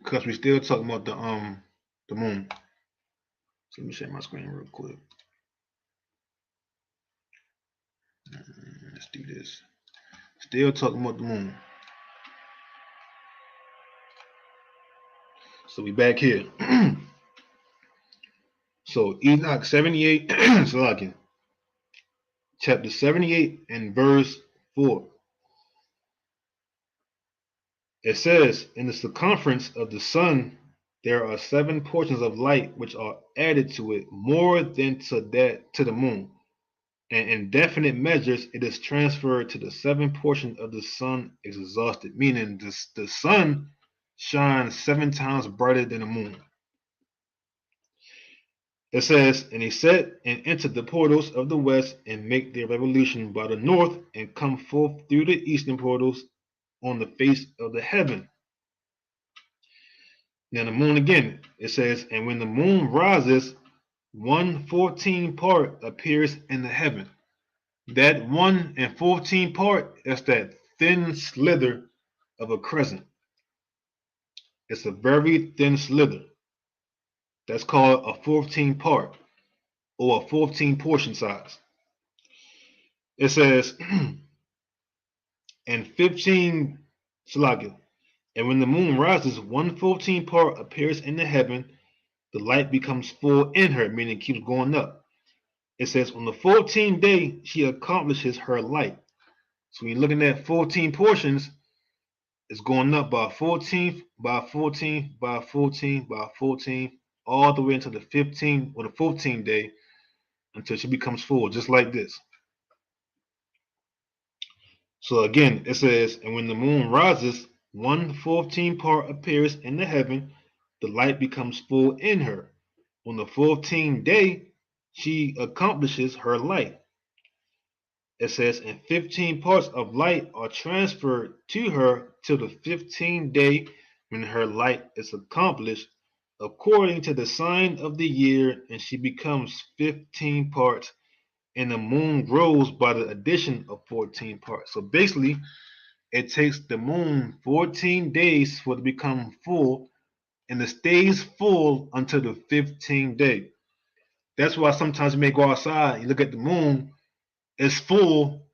Because we still talking about the moon. So let me share my screen real quick. Let's do this. Still talking about the moon. So we back here. So Enoch 78, Salakia, chapter 78 and verse 4. It says, in the circumference of the sun, there are 7 portions of light which are added to it, more than to the moon. And in definite measures, it is transferred to the 7 portions of the sun is exhausted, meaning the sun shines 7 times brighter than the moon. It says, and he set and entered the portals of the west and make their revolution by the north and come forth through the eastern portals on the face of the heaven. Now the moon again, it says, and when the moon rises, 1/14 part appears in the heaven. That 1/14 part is that thin slither of a crescent. It's a very thin slither. That's called a 14 part or a 14 portion size. It says, and 15 Salaga. And when the moon rises, 1/14 part appears in the heaven. The light becomes full in her, meaning it keeps going up. It says, on the 14th day, she accomplishes her light. So when you're looking at 14 portions, it's going up by 14th, by 14th, by 14th, by 14th, all the way into the 15th or the 14th day until she becomes full, just like this. So again, it says, and when the moon rises, 1/14 part appears in the heaven, the light becomes full in her. On the 14th day, she accomplishes her light. It says, and 15 parts of light are transferred to her till the 15th day when her light is accomplished, according to the sign of the year, and she becomes 15 parts, and the moon grows by the addition of 14 parts. So basically, it takes the moon 14 days for it to become full, and it stays full until the 15th day. That's why sometimes you may go outside, you look at the moon, it's full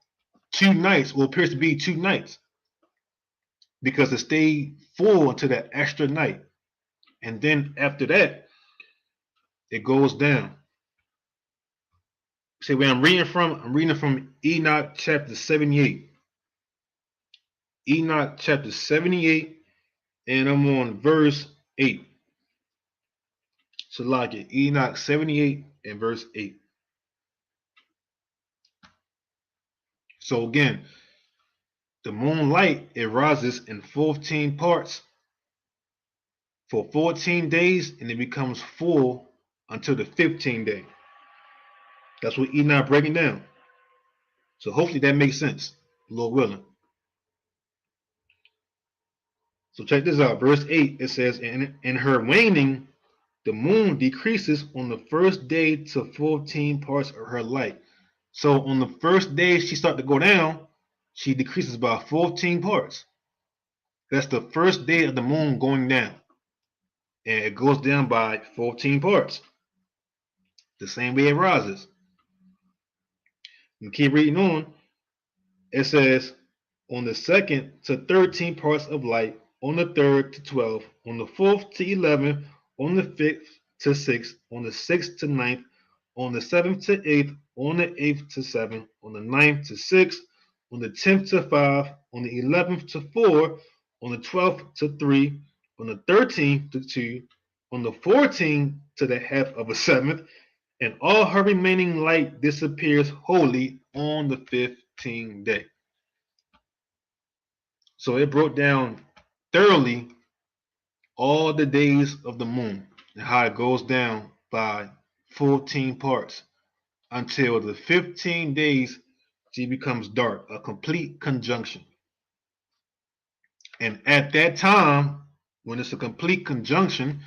2 nights, or appears to be 2 nights, because it stayed full until that extra night. And then after that, it goes down. See where I'm reading from Enoch chapter 78. Enoch chapter 78, and I'm on verse 8. So like it, Enoch 78 and verse 8. So again, the moonlight, it rises in 14 parts for 14 days, and it becomes full until the 15th day. That's what Enoch breaking down. So hopefully that makes sense, Lord willing. So check this out. Verse 8, it says, in her waning, the moon decreases on the first day to 14 parts of her light. So on the first day she starts to go down, she decreases by 14 parts. That's the first day of the moon going down. And it goes down by 14 parts. The same way it rises. And keep reading on. It says, on the second to 13 parts of light, on the third to 12, on the fourth to 11, on the fifth to 6, on the sixth to ninth, on the seventh to eighth, on the eighth to 7, on the ninth to 6, on the 10th to 5, on the 11th to 4, on the 12th to 3, on the 13th to 2, on the 14th to the half of a seventh, and all her remaining light disappears wholly on the 15th day. So it broke down thoroughly all the days of the moon and how it goes down by 14 parts until the 15 days she becomes dark, a complete conjunction. And at that time, when it's a complete conjunction,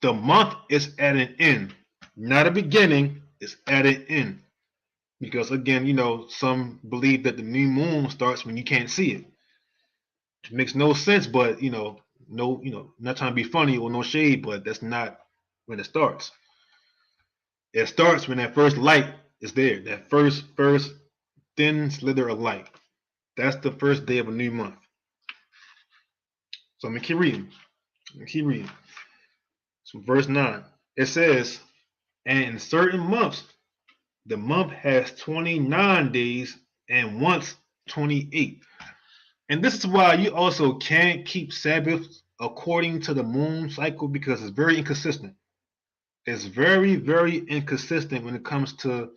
the month is at an end, not a beginning, it's at an end. Because again, some believe that the new moon starts when you can't see it. It makes no sense, but not trying to be funny or no shade, but that's not when it starts. It starts when that first light is there, that first thin slither of light. That's the first day of a new month. So I'm gonna keep reading. So verse 9, it says, and in certain months, the month has 29 days and once 28. And this is why you also can't keep Sabbath according to the moon cycle, because it's very inconsistent. It's very, very inconsistent when it comes to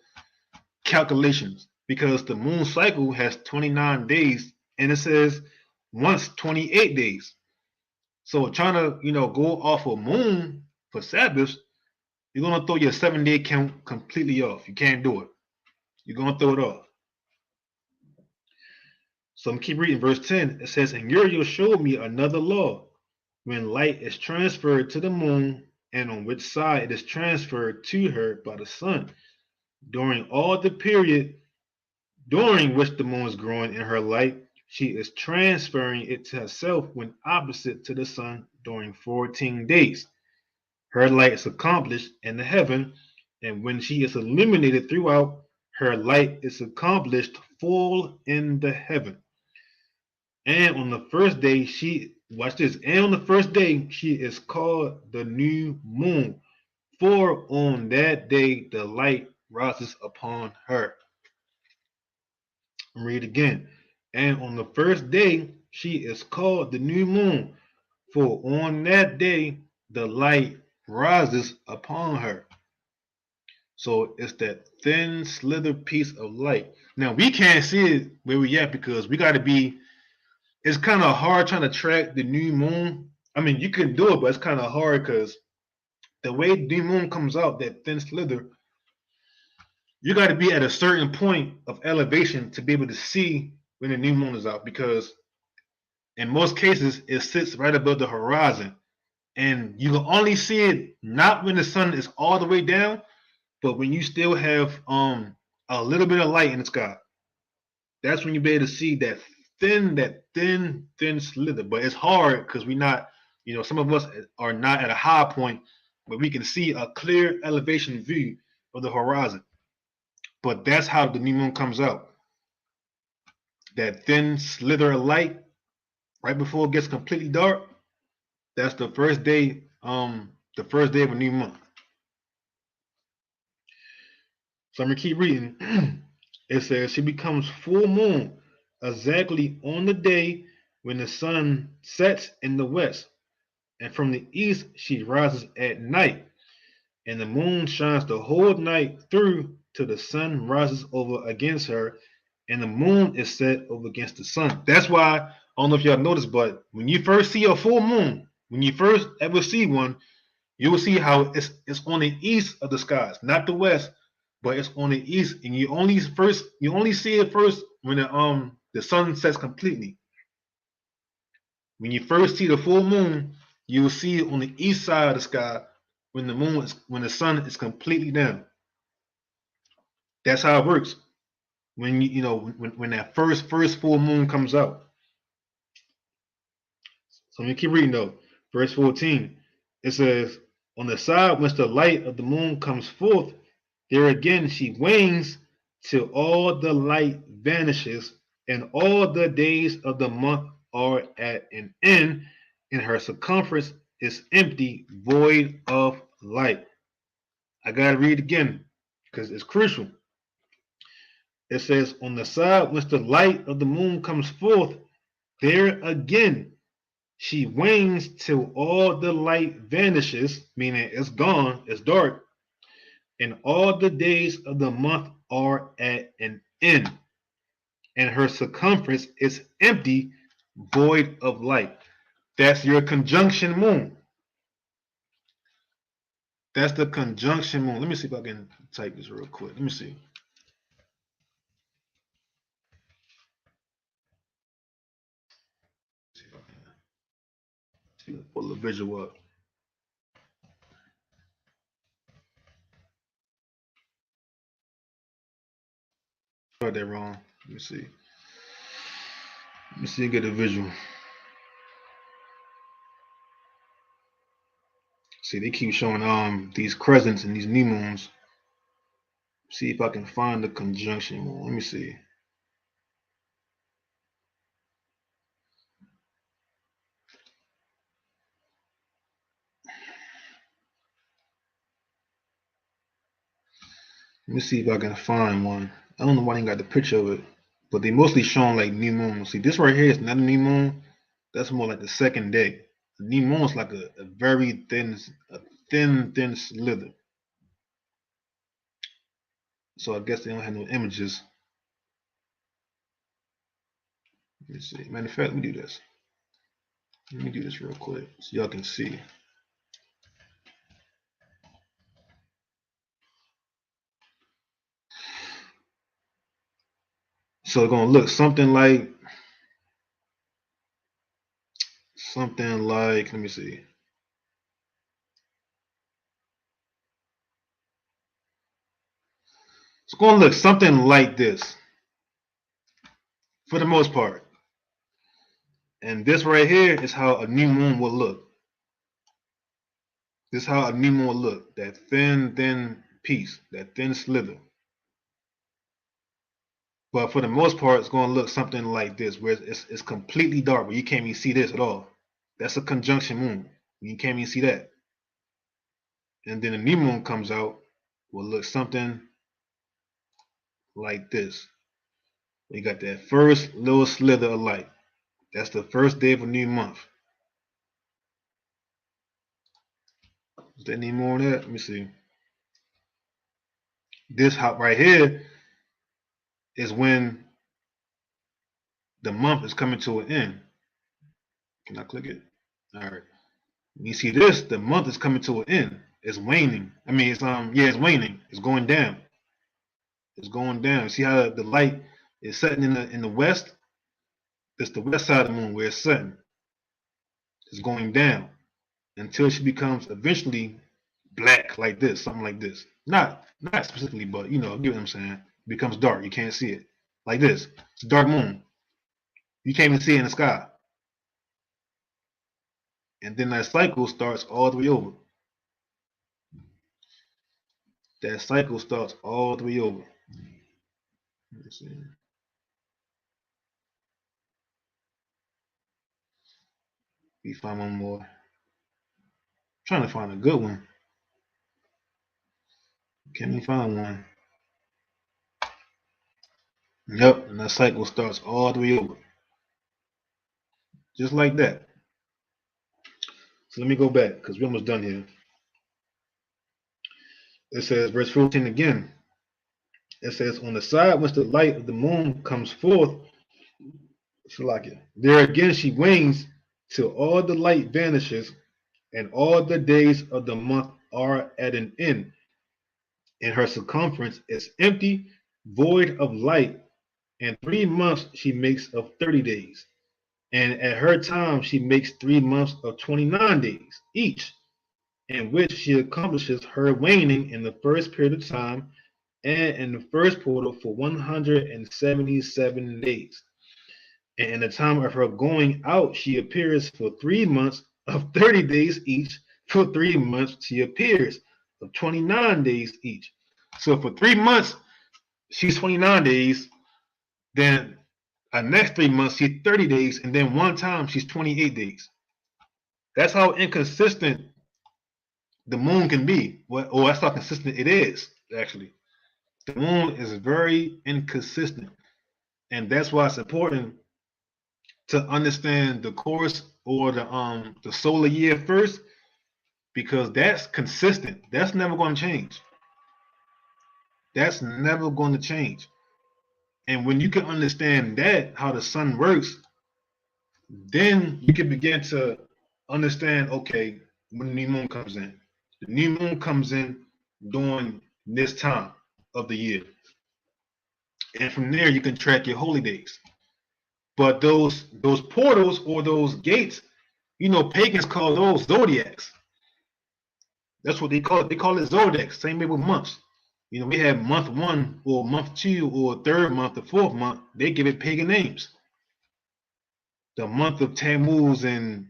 calculations, because the moon cycle has 29 days and it says once 28 days. So trying to, go off a moon for Sabbath, you're going to throw your 7-day count completely off. You can't do it. You're going to throw it off. So I'm keep reading verse 10. It says, and Uriel showed me another law, when light is transferred to the moon and on which side it is transferred to her by the sun, during all the period during which the moon is growing in her light, she is transferring it to herself when opposite to the sun during 14 days. Her light is accomplished in the heaven, and when she is illuminated throughout, her light is accomplished full in the heaven. And on the first day, watch this, and on the first day, she is called the new moon, for on that day the light rises upon her. Read again. And on the first day, she is called the new moon, for on that day the light rises upon her. So it's that thin, slither piece of light. Now we can't see it where we at, because we got to be. It's kind of hard trying to track the new moon. I mean, you can do it, but it's kind of hard because the way the new moon comes out, that thin slither, you got to be at a certain point of elevation to be able to see when the new moon is out, because in most cases it sits right above the horizon, and you can only see it not when the sun is all the way down, but when you still have a little bit of light in the sky. That's when you'll be able to see that thin slither. But it's hard because we're not, some of us are not at a high point where we can see a clear elevation view of the horizon. But that's how the new moon comes out. That thin slither of light right before it gets completely dark. That's the first day of a new month. So I'm gonna keep reading. It says she becomes full moon exactly on the day when the sun sets in the west, and from the east she rises at night, and the moon shines the whole night through till the sun rises over against her, and the moon is set over against the sun. That's why, I don't know if y'all noticed, but when you first see a full moon, when you first ever see one, you will see how it's on the east of the skies, not the west, but it's on the east, and you only see it first when the sun sets completely. When you first see the full moon, you will see it on the east side of the sky when the sun is completely down. That's how it works. When when that first full moon comes out. So let me keep reading though. Verse 14. It says, on the side whence the light of the moon comes forth, there again she wanes till all the light vanishes, and all the days of the month are at an end, and her circumference is empty, void of light. I gotta read again because it's crucial. It says, on the side whence the light of the moon comes forth, there again she wanes till all the light vanishes, meaning it's gone, it's dark, and all the days of the month are at an end, and her circumference is empty, void of light. That's your conjunction moon. That's the conjunction moon. Let me see if I can type this real quick. Let me see. Pull the visual up. Got that wrong. Let me see. Let me see and get a visual. See, they keep showing these crescents and these new moons. See if I can find the conjunction moon. Let me see. Let me see if I can find one. I don't know why they got the picture of it, but they mostly showing like new moon. See, this right here is not a new moon. That's more like the second day. The new moon is like a very thin, thin slither. So I guess they don't have no images. Let me see. Matter of fact, let me do this. Let me do this real quick so y'all can see. So it's gonna look something like, let me see. It's gonna look something like this for the most part. And this right here is how a new moon will look. This is how a new moon will look. That thin piece, that thin slither. But for the most part, it's going to look something like this, where it's completely dark, where you can't even see this at all. That's a conjunction moon. You can't even see that. And then the new moon comes out, will look something like this. You got that first little slither of light. That's the first day of a new month. Is there any more on that? Let me see. This hop right here is when the month is coming to an end. Can I click it? All right. You see this, the month is coming to an end. It's waning. I mean, it's waning. It's going down. It's going down. See how the light is setting in the west? It's the west side of the moon where it's setting. It's going down until she becomes eventually black like this, something like this. Not specifically, but you know, get what I'm saying. It becomes dark. You can't see it. Like this. It's a dark moon. You can't even see it in the sky. And then that cycle starts all the way over. That cycle starts all the way over. Let's see. Let me find one more. I'm trying to find a good one. Can't even find one. Yep, and that cycle starts all the way over. Just like that. So let me go back because we're almost done here. It says, verse 14 again. It says, on the side whence the light of the moon comes forth, there again she wanes till all the light vanishes, and all the days of the month are at an end, and her circumference is empty, void of light, and 3 months she makes of 30 days. And at her time she makes 3 months of 29 days each, in which she accomplishes her waning in the first period of time, and in the first portal for 177 days. And in the time of her going out, she appears for 3 months of 30 days each. For 3 months, she appears of 29 days each. So for 3 months, she's 29 days. Then next 3 months, she's 30 days. And then one time, she's 28 days. That's how inconsistent the moon can be. Or that's how consistent it is, actually. The moon is very inconsistent. And that's why it's important to understand the course or the solar year first, because that's consistent. That's never going to change. That's never going to change. And when you can understand that, how the sun works, then you can begin to understand, okay, when the new moon comes in. The new moon comes in during this time of the year. And from there you can track your holy days. But those portals or those gates, pagans call those zodiacs. That's what they call it. They call it zodiacs. Same way with months. We have month 1 or month 2 or third month or fourth month. They give it pagan names. The month of Tammuz and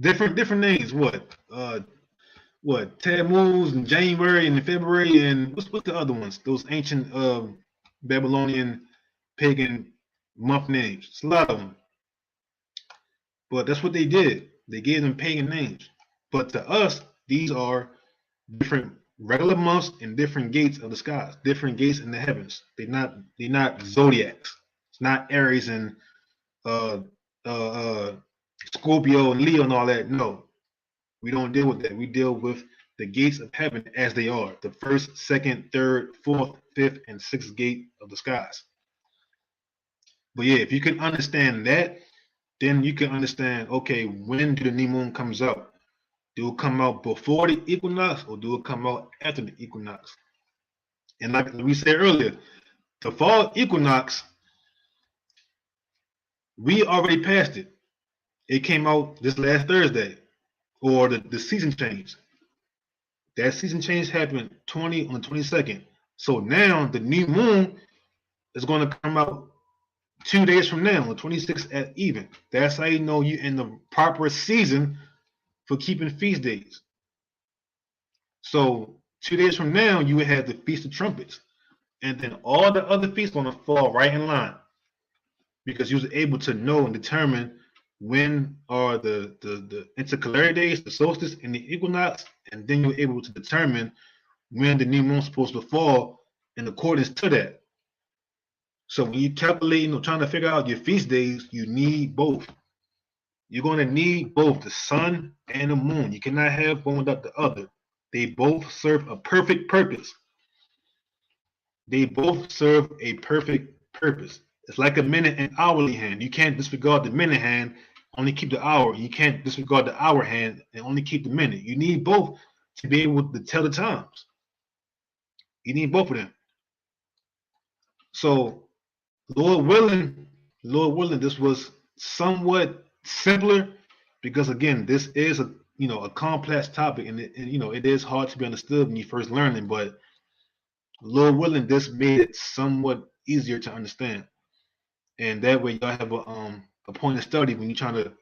different names. What Tammuz and January and February and what's the other ones? Those ancient Babylonian pagan month names. It's a lot of them. But that's what they did. They gave them pagan names. But to us, these are different regular months and different gates of the skies, different gates in the heavens. They're not zodiacs. It's not Aries and Scorpio and Leo and all that. No, we don't deal with that. We deal with the gates of heaven as they are: the first, second, third, fourth, fifth, and sixth gate of the skies. But yeah, if you can understand that, then you can understand, okay, when do the new moon comes out? Do it come out before the equinox or do it come out after the equinox? And like we said earlier, the fall equinox, we already passed it. It came out this last Thursday, or the season change. That season change happened on the 22nd. So now the new moon is going to come out 2 days from now, on the 26th at even. That's how you know you're in the proper season for keeping feast days. So 2 days from now, you would have the Feast of Trumpets. And then all the other feasts are going to fall right in line, because you was able to know and determine when are the intercalary days, the solstice and the equinox, and then you're able to determine when the new moon's supposed to fall in accordance to that. So when you calculate, trying to figure out your feast days, you need both. You're going to need both the sun and the moon. You cannot have one without the other. They both serve a perfect purpose. They both serve a perfect purpose. It's like a minute and hourly hand. You can't disregard the minute hand, only keep the hour. You can't disregard the hour hand and only keep the minute. You need both to be able to tell the times. You need both of them. So, Lord willing, this was somewhat simpler, because again, this is a complex topic, and it is hard to be understood when you first learning. But Lord willing, this made it somewhat easier to understand, and that way y'all have a point of study when you're trying to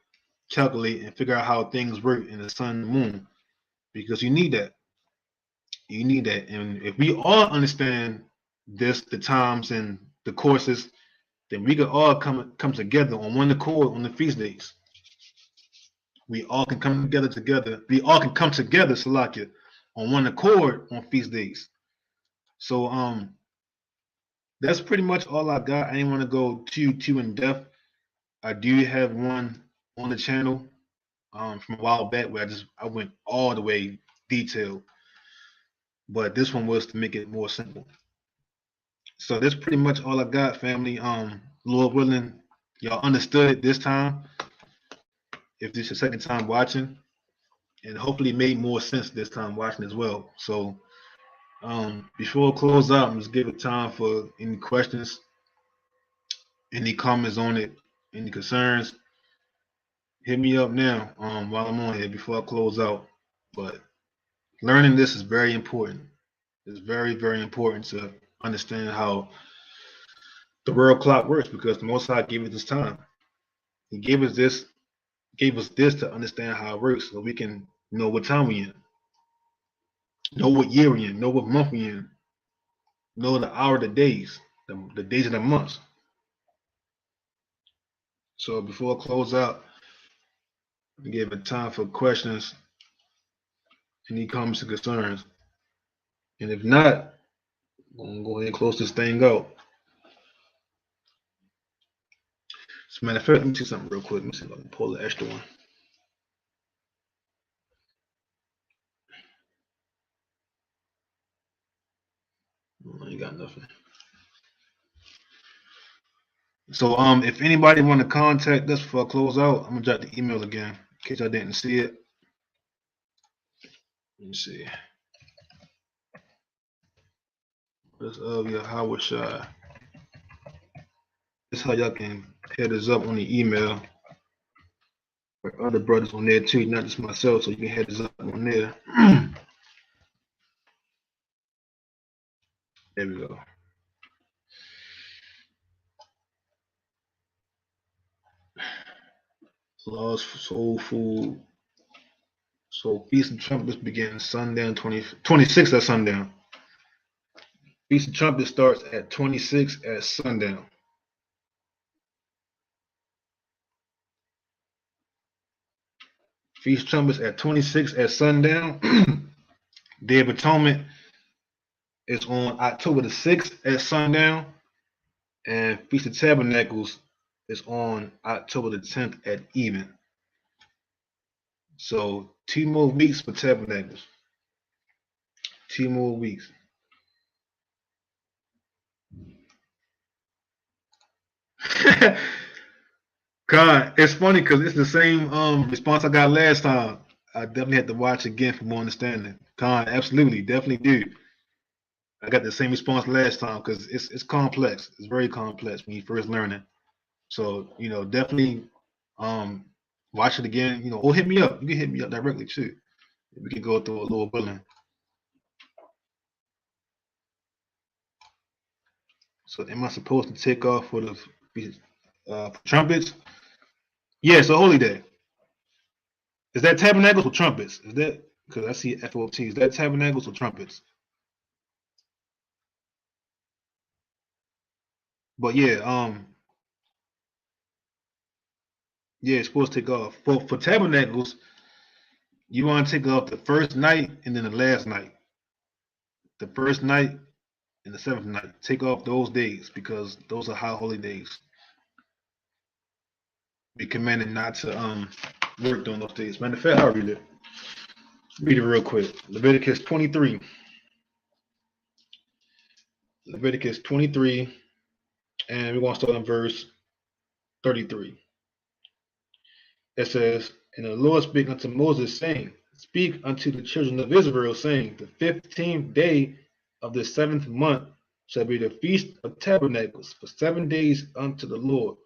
calculate and figure out how things work in the sun and the moon, because you need that. You need that, and if we all understand this, the times and the courses, then we could all come together on one accord on the feast days. We all can come together. We all can come together, Salakia, on one accord on feast days. So that's pretty much all I got. I didn't want to go too in depth. I do have one on the channel from a while back where I went all the way detailed, but this one was to make it more simple. So that's pretty much all I got, family. Lord willing, y'all understood it this time. If this is your second time watching, and hopefully it made more sense this time watching as well. So before I close out, I'm just give it time for any questions, any comments on it, any concerns. Hit me up now while I'm on here before I close out. But learning this is very important. It's very, very important to understand how the world clock works, because the Most High gave us this time. He gave us this to understand how it works, so we can know what time we in, know what year we in, know what month we in, know the hour, the days, the days of the months. So before I close out, I give it time for questions, any comments and concerns. And if not, I'm gonna go ahead and close this thing out. As a matter of fact, let me see something real quick. Let me see if I can pull the extra one. I ain't got nothing. So if anybody want to contact us before I close out, I'm gonna drop the email again in case I didn't see it. Let me see. This yeah, Howard Shy. This is how y'all can head us up on the email. Or other brothers on there too, not just myself, so you can head us up on there. There we go. Lost Soul Food. So Feast of Trumpets begins sundown 26 at sundown. Feast of Trumpets starts at 26 at sundown. Feast of Trumpets at 26 at sundown. Day of Atonement is on October the 6th at sundown. And Feast of Tabernacles is on October the 10th at even. So 2 more weeks for Tabernacles. 2 more weeks. God, it's funny because it's the same response I got last time. I definitely had to watch again for more understanding. God, absolutely, definitely do. I got the same response last time because it's complex. It's very complex when you first learn it. So definitely watch it again. Or hit me up. You can hit me up directly too. We can go through a little billing. So am I supposed to take off for the trumpets? Yeah, it's a holy day. Is that tabernacles or trumpets? Is that because I see FOT? Is that tabernacles or trumpets? But yeah, it's supposed to take off. For tabernacles, you want to take off the first night and then the last night. The first night and the seventh night. Take off those days because those are high holy days. Be commanded not to work on those days. Matter of fact, I'll read it. Read it real quick. Leviticus 23. Leviticus 23, and we're going to start on verse 33. It says, "And the Lord spake unto Moses, saying, Speak unto the children of Israel, saying, The 15th day of the 7th month shall be the feast of tabernacles for 7 days unto the Lord.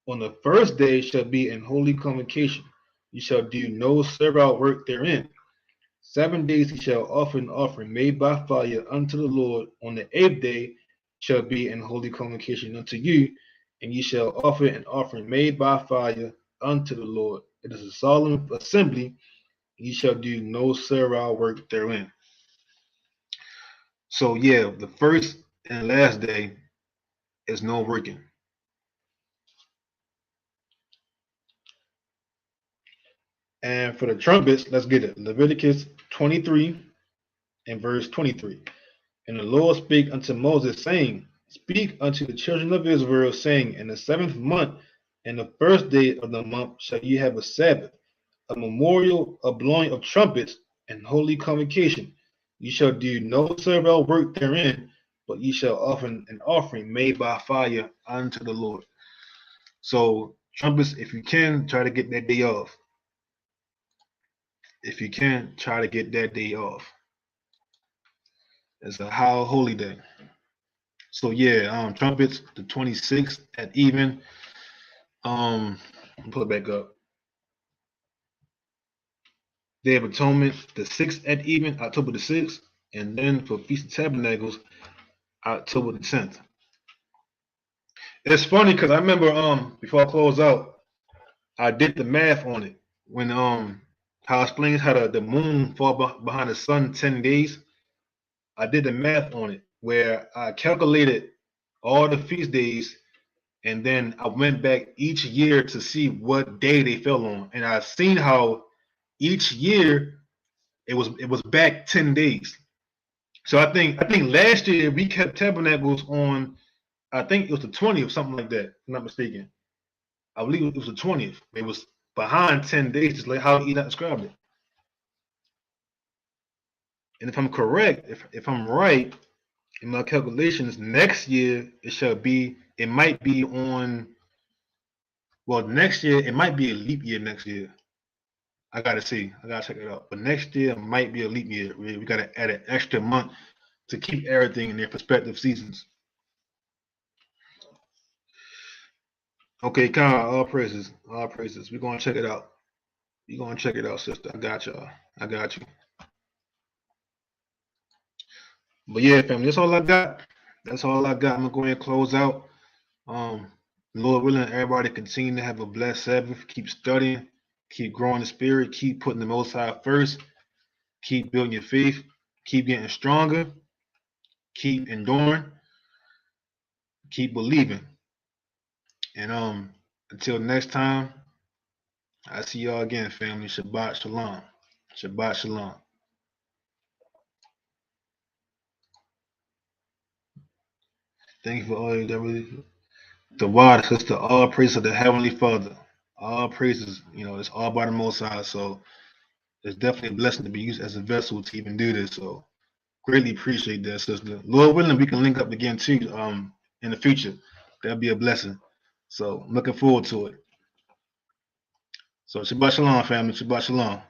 On the first day shall be an holy convocation. You shall do no servile work therein. 7 days he shall offer an offering made by fire unto the Lord. On the 8th day shall be an holy convocation unto you, and ye shall offer an offering made by fire unto the Lord. It is a solemn assembly. Ye shall do no servile work therein." So yeah, the first and last day is no working. And for the trumpets, let's get it. Leviticus 23 and verse 23. "And the Lord spake unto Moses, saying, Speak unto the children of Israel, saying, In the 7th month, and the first day of the month, shall ye have a Sabbath, a memorial, a blowing of trumpets, and holy convocation. Ye shall do no servile work therein, but ye shall offer an offering made by fire unto the Lord." So trumpets, if you can, try to get that day off. If you can, try to get that day off. It's a high holy day. So yeah, trumpets the 26th at even. Pull it back up. Day of Atonement the 6th at even, October the 6th. And then for Feast of Tabernacles, October the 10th. It's funny because I remember before I close out, I did the math on it when how it explains how the moon fall behind the sun 10 days. I did the math on it where I calculated all the feast days, and then I went back each year to see what day they fell on, and I've seen how each year it was back 10 days. So I think last year we kept tabernacles on, I think it was the 20th, something like that, if I'm not mistaken. I believe it was the 20th. It was behind 10 days, just like how Enoch described it. And if I'm correct, if I'm right in my calculations, next year it might be on, well, next year it might be a leap year next year. I gotta see. I gotta check it out. But next year might be a leap year. We gotta add an extra month to keep everything in their prospective seasons. Okay, Kyle, all praises. All praises. We're gonna check it out. We're gonna check it out, sister. I got y'all. I got you. But yeah, family, that's all I got. That's all I got. I'm gonna go ahead and close out. Um, Lord willing, everybody continue to have a blessed Sabbath. Keep studying, keep growing the spirit, keep putting the Most High first, keep building your faith, keep getting stronger, keep enduring, keep believing. And until next time, I see y'all again, family. Shabbat shalom. Shabbat shalom. Thank you for all the word, sister. All praise to the Heavenly Father. All praises, it's all by the Most High. So it's definitely a blessing to be used as a vessel to even do this. So greatly appreciate that, sister. Lord willing, we can link up again too in the future. That'll be a blessing. So I'm looking forward to it. So Shabbat Shalom, family. Shabbat Shalom.